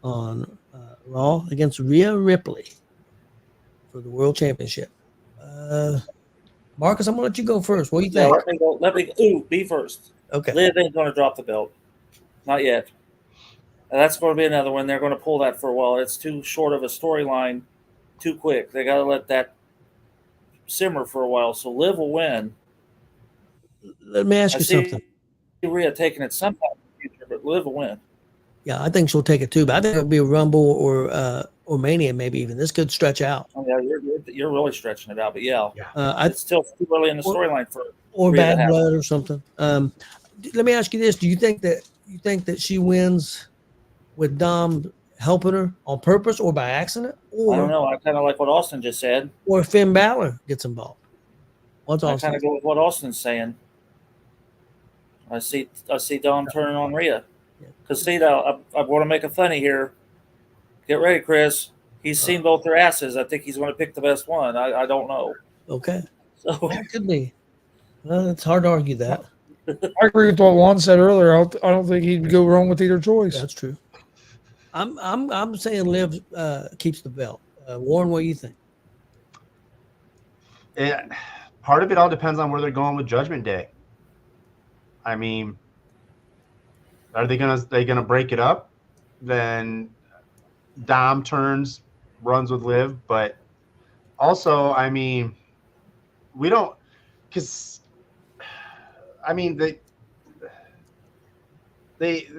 on Raw against Rhea Ripley for the World Championship. Marcus, I'm gonna let you go first. What do you think? Let me be first. Okay. Liv ain't gonna drop the belt. Not yet. And that's going to be another one. They're going to pull that for a while. It's too short of a storyline, too quick. They got to let that simmer for a while. So Liv will win. Let me ask you something. Rhea taking it sometime in the future, but Liv will win. Yeah, I think she'll take it too. But I think it'll be a Rumble or Mania, maybe even. This could stretch out. Oh, yeah, you're really stretching it out. But yeah, it's still too early in the storyline for or Rhea Bad Blood or something. Let me ask you this: do you think that she wins with Dom helping her on purpose or by accident? Or, I don't know. I kind of like what Austin just said. Or Finn Balor gets involved. What's Austin? I kind of go with what Austin's saying. I see Dom turning on Rhea. Because see, now I want to make a funny here. Get ready, Chris. He's seen both their asses. I think he's going to pick the best one. I don't know. Okay. So that could be. Well, it's hard to argue that. I agree with what Juan said earlier. I don't think he'd go wrong with either choice. That's true. I'm saying Liv keeps the belt. Warren, what do you think? Part of it all depends on where they're going with Judgment Day. I mean, are they gonna break it up? Then Dom runs with Liv, but also, I mean, we don't, because I mean they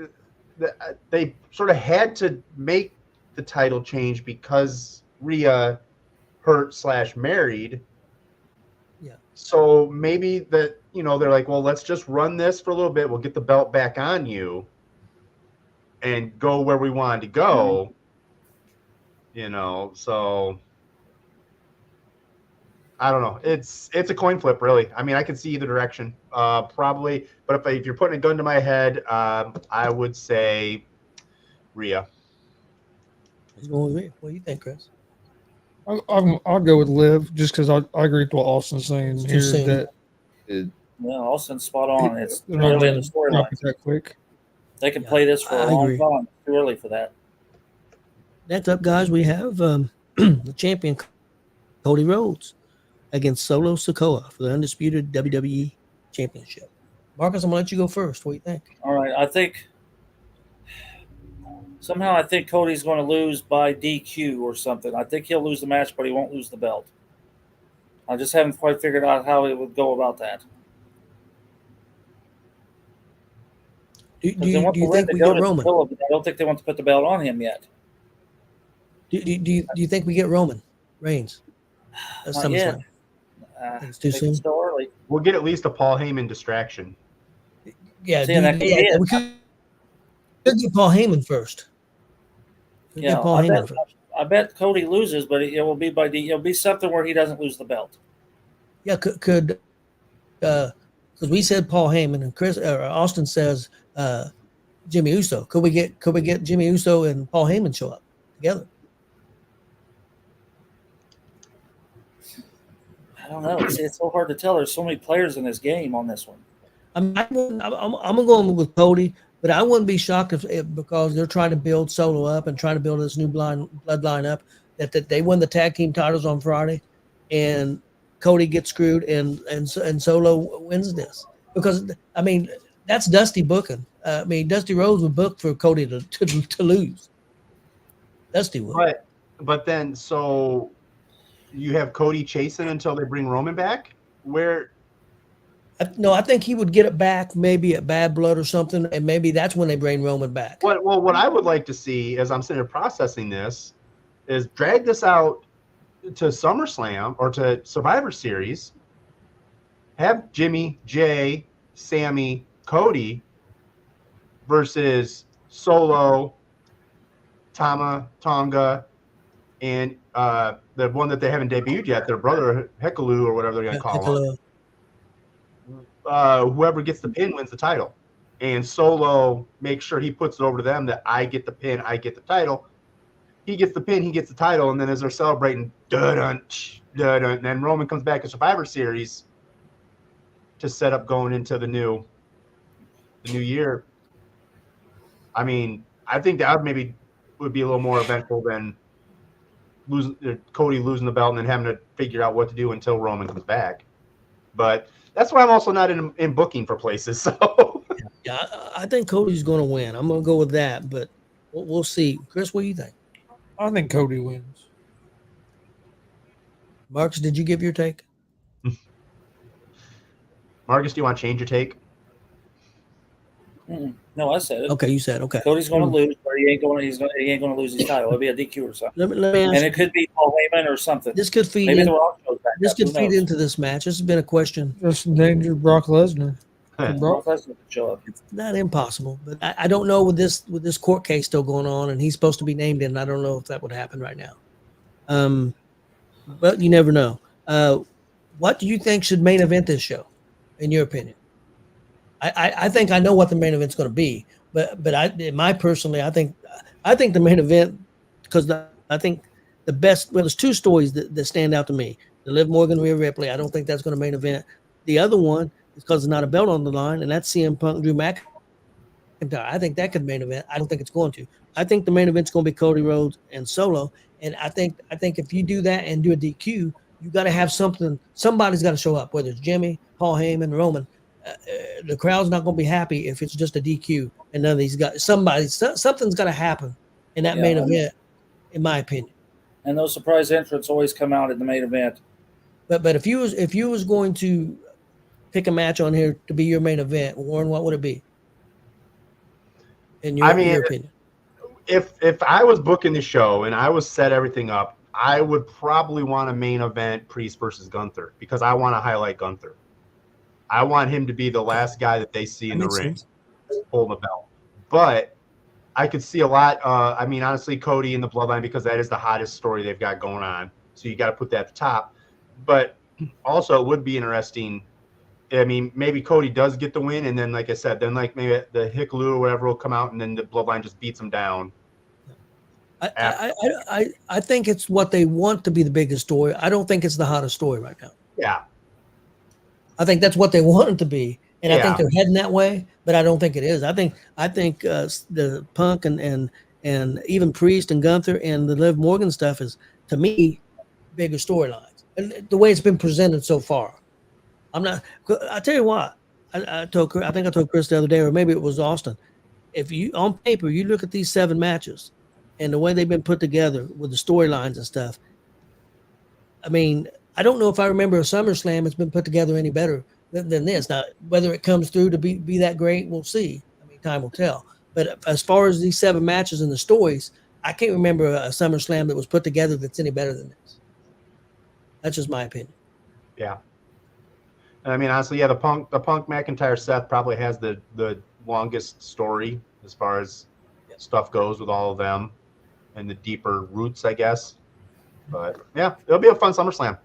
sort of had to make the title change because Rhea hurt/married. Yeah. So maybe that, they're like, well, let's just run this for a little bit. We'll get the belt back on you and go where we wanted to go. So I don't know. It's a coin flip, really. I mean, I can see either direction, probably. But if you're putting a gun to my head, I would say Rhea. He's going with me. What do you think, Chris? I'll go with Liv just because I agree with what Austin's saying here. Austin's spot on. It's too not early in the storyline. that quick. They can play this for a long time. It's too early for that. Next up, guys, we have the champion Cody Rhodes against Solo Sikoa for the undisputed WWE Championship. Marcus, I'm gonna let you go first. What do you think? All right, I think Somehow I think Cody's going to lose by DQ or something. I think he'll lose the match, but he won't lose the belt. I just haven't quite figured out how he would go about that. Do They want you the win think to we go get to Roman? Phillip, but I don't think they want to put the belt on him yet. Do you think we get Roman Reigns? That's Not yet. SummerSlam. It's too I think soon. it's still early. We'll get at least a Paul Heyman distraction. Yeah, See, and that could be it. we could get Paul Heyman first. Could get Paul Heyman first. I bet Cody loses, but it will be it'll be something where he doesn't lose the belt. Yeah, could because we said Paul Heyman and Chris or Austin says Jimmy Uso. Could we get Jimmy Uso and Paul Heyman show up together? I don't know. It's so hard to tell. There's so many players in this game on this one. I'm going with Cody, but I wouldn't be shocked if because they're trying to build Solo up and trying to build this new bloodline up that they win the tag team titles on Friday, and Cody gets screwed and Solo wins this because I mean that's Dusty booking. I mean Dusty Rhodes would book for Cody to lose. Dusty would. But then so you have Cody chasing until they bring Roman back. No, I think he would get it back maybe at Bad Blood or something, and maybe that's when they bring Roman back. What I would like to see as I'm sitting here processing this is drag this out to SummerSlam or to Survivor Series, have Jimmy, Jay, Sammy, Cody versus Solo, Tonga, and the one that they haven't debuted yet, their brother Hikalu or whatever they're going to call him. Whoever gets the pin wins the title. And Solo makes sure he puts it over to them that I get the pin, I get the title. He gets the pin, he gets the title, and then as they're celebrating, and then Roman comes back in Survivor Series to set up going into the new year. I mean, I think that maybe would be a little more eventful than Cody losing the belt and then having to figure out what to do until Roman comes back. But that's why I'm also not in booking for places. So yeah, I think Cody's going to win. I'm going to go with that, but we'll see. Chris, what do you think? I think Cody wins. Marcus, did you give your take? Marcus, do you want to change your take? No, I said it. Okay, you said okay. Cody's going to lose, but he ain't going to lose his title. It'll be a DQ or something. Let me ask and it could be Paul Heyman or something. This could feed Maybe the Rock goes back. This could feed into this match. This has been a question. Just in danger, Brock Lesnar. Brock Lesnar could show up. It's not impossible, but I don't know with this court case still going on, and he's supposed to be named in. I don't know if that would happen right now. But you never know. What do you think should main event this show, in your opinion? I think I know what the main event's going to be, but I think the main event, because I think the best. Well, there's two stories that stand out to me: the Liv Morgan, Rhea Ripley. I don't think that's going to main event. The other one is because there's not a belt on the line, and that's CM Punk, Drew McIntyre. I think that could main event. I don't think it's going to. I think the main event's going to be Cody Rhodes and Solo, and I think if you do that and do a DQ, you got to have something. Somebody's got to show up, whether it's Jimmy, Paul Heyman, Roman. The crowd's not going to be happy if it's just a DQ and none of these guys. Something's got to happen in that main event, in my opinion. And those surprise entrants always come out in the main event. But if you was going to pick a match on here to be your main event, Warren, what would it be? In your opinion, if I was booking the show and I was set everything up, I would probably want a main event Priest versus Gunther because I want to highlight Gunther. I want him to be the last guy that they see in the ring holding the belt. But I could see a lot. Honestly, Cody and the Bloodline, because that is the hottest story they've got going on. So you got to put that at the top. But also it would be interesting. I mean, maybe Cody does get the win. And then, like I said, then like maybe the Hikalu or whatever will come out and then the Bloodline just beats him down. I think it's what they want to be the biggest story. I don't think it's the hottest story right now. Yeah. I think that's what they want it to be, and I think they're heading that way. But I don't think it is. I think the Punk and even Priest and Gunther and the Liv Morgan stuff is, to me, bigger storylines. And the way it's been presented so far, I tell you what, I think I told Chris the other day, or maybe it was Austin. if you on paper you look at these 7 matches and the way they've been put together with the storylines and stuff, I mean, I don't know if I remember a SummerSlam that's been put together any better than this. Now, whether it comes through to be that great, we'll see. I mean, time will tell. But as far as these 7 matches and the stories, I can't remember a SummerSlam that was put together that's any better than this. That's just my opinion. Yeah. I mean, honestly, yeah, the Punk McIntyre Seth probably has the longest story as far as stuff goes with all of them and the deeper roots, I guess. But yeah, it'll be a fun SummerSlam.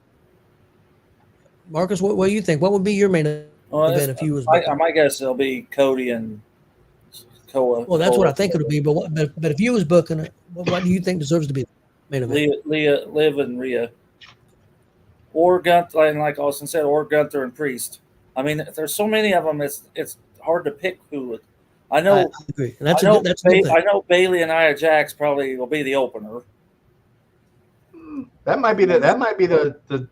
Marcus, what do you think? What would be your main event if you was booking? My guess it'll be Cody and Koa. Well, that's what I think it'll be. But if you was booking it, what do you think deserves to be the main event? Liv and Rhea. Or Gunther, and like Austin said, or Gunther and Priest. I mean, there's so many of them. It's hard to pick who would. I know. I agree. And that's I know, a good thing. I know Bayley and Nia Jax probably will be the opener. That might be the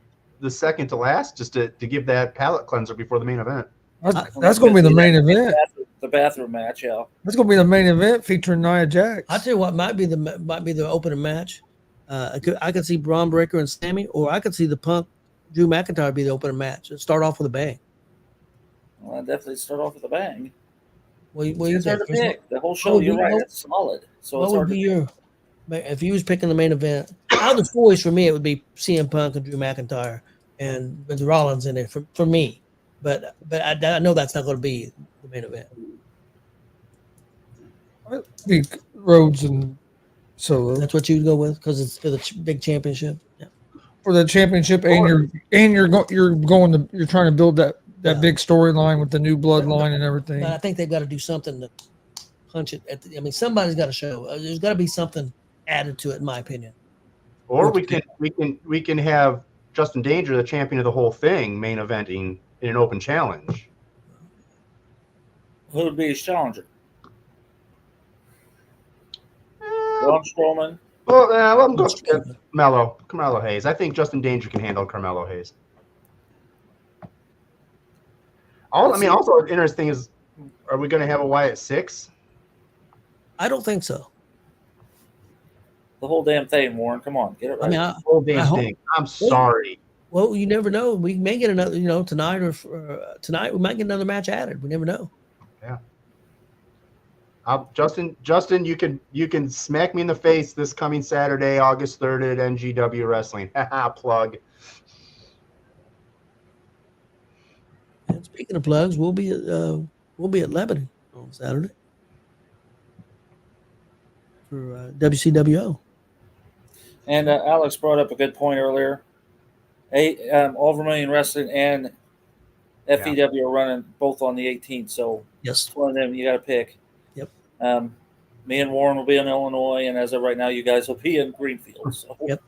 second to last, just to give that palate cleanser before the main event. That's going to be the main event. The bathroom match, yeah. That's going to be the main event featuring Nia Jax. I tell you what might be the opening match. I could see Braun Breaker and Sammy, or I could see the Punk Drew McIntyre be the opening match and start off with a bang. Well, I'd definitely start off with a bang. What you It's hard to think? pick. The whole show, you're right, it's solid. So What it's would hard be to your if you was picking the main event? Out of the stories for me, it would be CM Punk and Drew McIntyre and with Rollins in it for me. But I know that's not going to be the main event. I think Rhodes and Solo That's what you'd go with because it's for the big championship. Yeah. for the championship, and you're trying to build that big storyline with the new bloodline and everything. But I think they've got to do something to punch it. Somebody's got to show. There's got to be something added to it, in my opinion. Or we can have Justin Danger, the champion of the whole thing, main eventing in an open challenge. Who would be his challenger? Braun Strowman. Well, let him go Carmelo Hayes. I think Justin Danger can handle Carmelo Hayes. Also interesting is, are we going to have a Wyatt 6? I don't think so. The whole damn thing, Warren. Come on, get it right. The whole damn thing. I'm sorry. Well, you never know. We may get another, tonight or tonight we might get another match added. We never know. Yeah. Justin, you can smack me in the face this coming Saturday, August 3rd at NGW Wrestling. Plug. And speaking of plugs, we'll be at Lebanon on Saturday for WCWO. And Alex brought up a good point earlier. All Vermilion Wrestling and FEW are running both on the 18th, so yes, one of them you got to pick. Yep. Me and Warren will be in Illinois, and as of right now, you guys will be in Greenfield. So. Yep.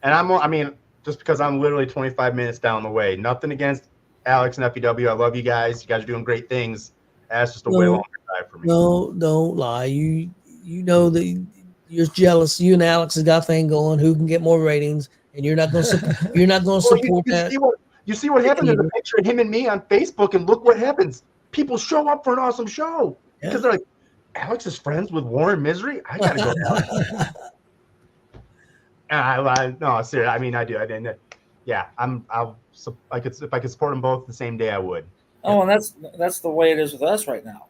And just because I'm literally 25 minutes down the way. Nothing against Alex and FEW. I love you guys. You guys are doing great things. That's just a way longer drive for me. No, don't lie. You know that you're jealous. You and Alex has got a thing going. Who can get more ratings? And you're not going to support that. You see what happened in the picture of him and me on Facebook, and look what happens. People show up for an awesome show because they're like, Alex is friends with Warren Mizery. I gotta go to Alex. No, seriously. I mean, I do. Yeah, if I could support them both the same day, I would. Oh, and that's the way it is with us right now.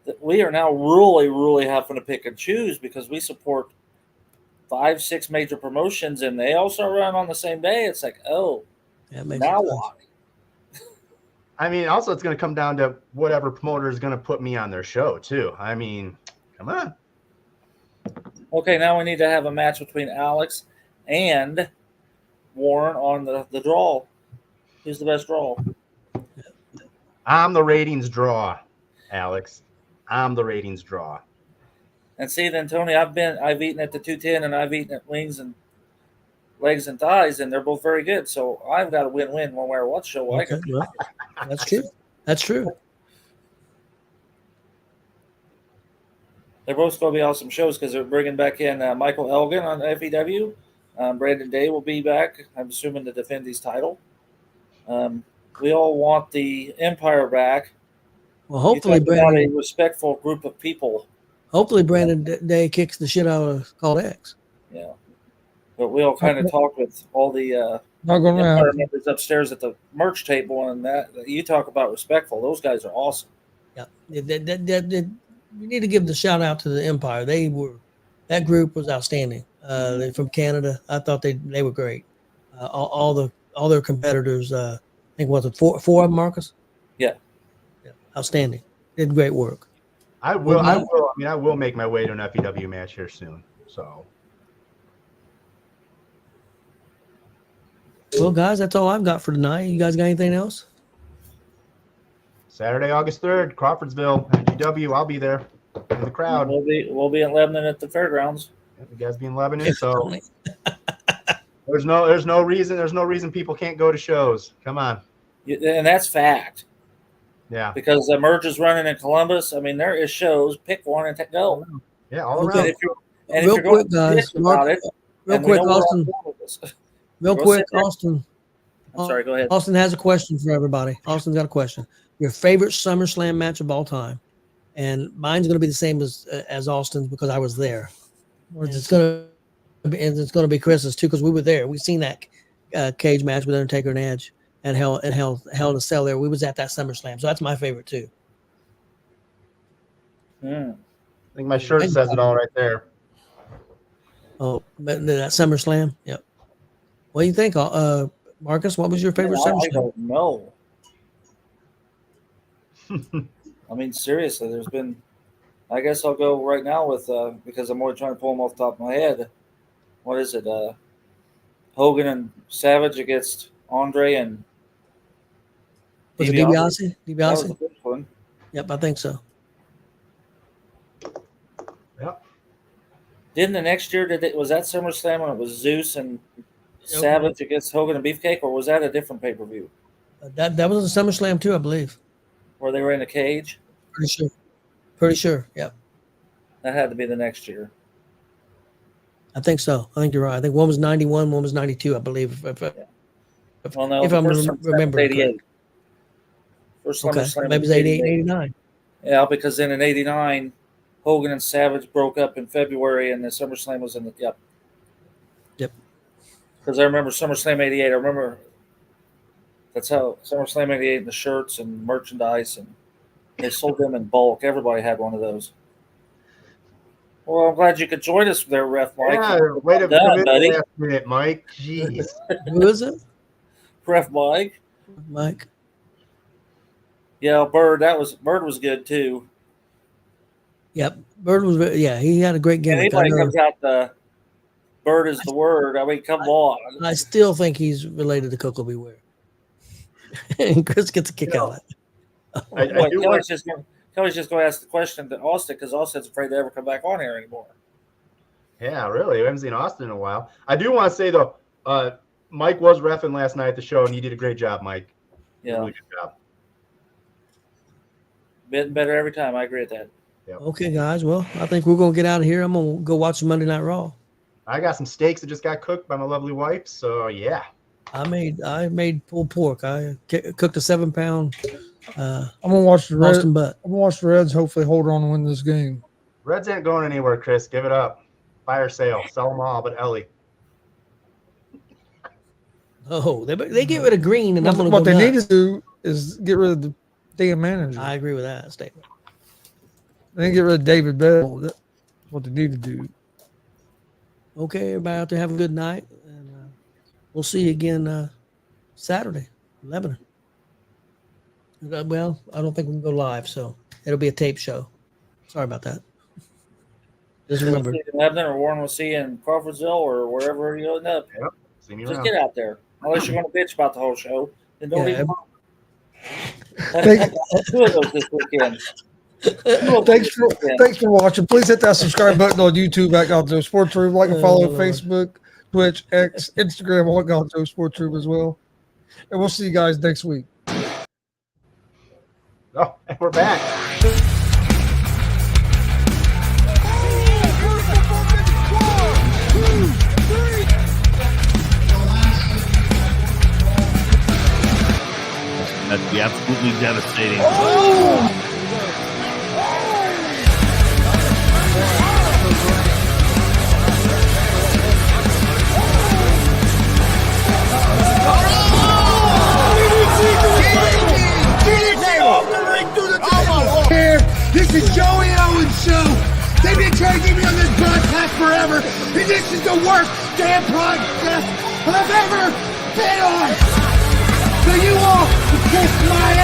That we are now really, really having to pick and choose because we support 5-6 major promotions, and they also run on the same day. It's like, now what? I mean, also it's going to come down to whatever promoter is going to put me on their show too. I mean, come on. Okay, now we need to have a match between Alex and Warren on the draw. Who's the best draw? I'm the ratings draw, Alex. I'm the ratings draw. And see, then Tony, I've eaten at the 210, and I've eaten at wings and legs and thighs, and they're both very good. So I've got a win-win one way or what show I can. Well, that's true. That's true. They're both going to be awesome shows because they're bringing back in Michael Elgin on FEW. Brandon Day will be back, I'm assuming, to defend his title. We all want the Empire back. Well, hopefully you talk about Brandon. a respectful group of people. Hopefully Brandon Day kicks the shit out of Called X. Yeah, but we all kind of talk with all the Not going to Empire happen. members upstairs at the merch table, and that you talk about respectful. Those guys are awesome. Yeah, we need to give the shout out to the Empire. That group was outstanding. They're from Canada. I thought they were great. All their competitors. I think was it four of them, Marcus? Yeah, outstanding. Did great work. I will. I mean, I will make my way to an FEW match here soon. So. Well, guys, that's all I've got for tonight. You guys got anything else? Saturday, August 3rd, Crawfordsville, GW. I'll be there in the crowd. We'll be in Lebanon at the fairgrounds. You guys be in Lebanon, so there's no reason people can't go to shows. Come on. And that's fact. Yeah. Because the merge is running in Columbus. I mean, there is shows. Pick one and go. Yeah, all Okay. around. And Real if you're quick, going to guys. bitch about it, Real and we quick, know we're all Austin. cool with this. Real Go quick, sit there. Austin. I'm sorry, go ahead. Austin has a question for everybody. Austin's got a question. Your favorite SummerSlam match of all time, and mine's going to be the same as Austin's because I was there. And it's going to be Chris's too because we were there. We seen that cage match with Undertaker and Edge and Hell in a Cell there. We was at that SummerSlam, so that's my favorite too. I think my shirt says it all right there. Oh, but that SummerSlam, yep. What do you think, Marcus? What was your favorite I SummerSlam? don't know. I mean, seriously, there's been. I guess I'll go right now with because I'm always trying to pull them off the top of my head. What is it? Hogan and Savage against Andre and. Was it DiBiase? DiBiase? That was DiBiase? the first one. Yep, I think so. Yep. Didn't the next year was that SummerSlam when it was Zeus and Savage against Hogan and Beefcake, or was that a different pay per view That was a SummerSlam too, I believe. where they were in a cage? Pretty sure. Yep. That had to be the next year. I think so. I think you're right. I think one was 91, one was 92, I believe. Well, no, if the I'm first SummerSlam was remembering 88. First Okay, SummerSlam maybe it's was 88, 89. Yeah, because then in '89, Hogan and Savage broke up in February, and the SummerSlam was in the Yep. Because I remember SummerSlam '88. I remember that's how SummerSlam '88 and the shirts and merchandise, and they sold them in bulk. Everybody had one of those. Well, I'm glad you could join us there, Ref Mike. Yeah, way to Done, come in buddy. last minute, Mike. Jeez. Who is it? Ref Mike. Mike. Yeah, Bird was good too. Yep. Bird was, he had a great And gimmick. anybody comes out the Bird is the word. I mean, come on. I still think he's related to Coco Beware. And Chris gets a kick out of it. I do want Kelly's just going to ask the question to Austin because Austin's afraid to ever come back on here anymore. Yeah, really. We haven't seen Austin in a while. I do want to say, though, Mike was reffing last night at the show, and he did a great job, Mike. Yeah. Really good job. Getting better every time. I agree with that. Yep. Okay, guys. Well, I think we're going to get out of here. I'm going to go watch Monday Night Raw. I got some steaks that just got cooked by my lovely wife, so yeah. I made pulled pork. I cooked a 7-pound I'm gonna watch the Reds. Boston butt. I'm gonna watch the Reds. Hopefully, hold on and win this game. Reds ain't going anywhere, Chris. Give it up. Fire sale. Sell them all, but Ellie. Oh, they get rid of Green, and I'm going to What go they need nuts. to do is get rid of the damn manager. I agree with that statement. They need to get rid of David Bell. That's what they need to do. Okay, everybody out there, have a good night, and we'll see you again Saturday, Lebanon. Well, I don't think we can go live, so it'll be a tape show. Sorry about that. Just remember, We'll see you in Lebanon, or Warren will see you in Crawfordsville or wherever you end up. Yep. See me Just around. get out there. Unless you're going to bitch about the whole show, then don't Yeah. even. Thank- Two of those this weekend. Thanks for watching. Please hit that subscribe button on YouTube at Gonzo Sports Room. Like and follow Lord. Facebook, Twitch, X, Instagram on Gonzo Sports Room as well. And we'll see you guys next week. Oh, and we're back. That'd be absolutely devastating. Oh! is Joey Owens' show. They've been trying to get me on this broadcast forever, and this is the worst damn podcast I've ever been on. So you all can kiss my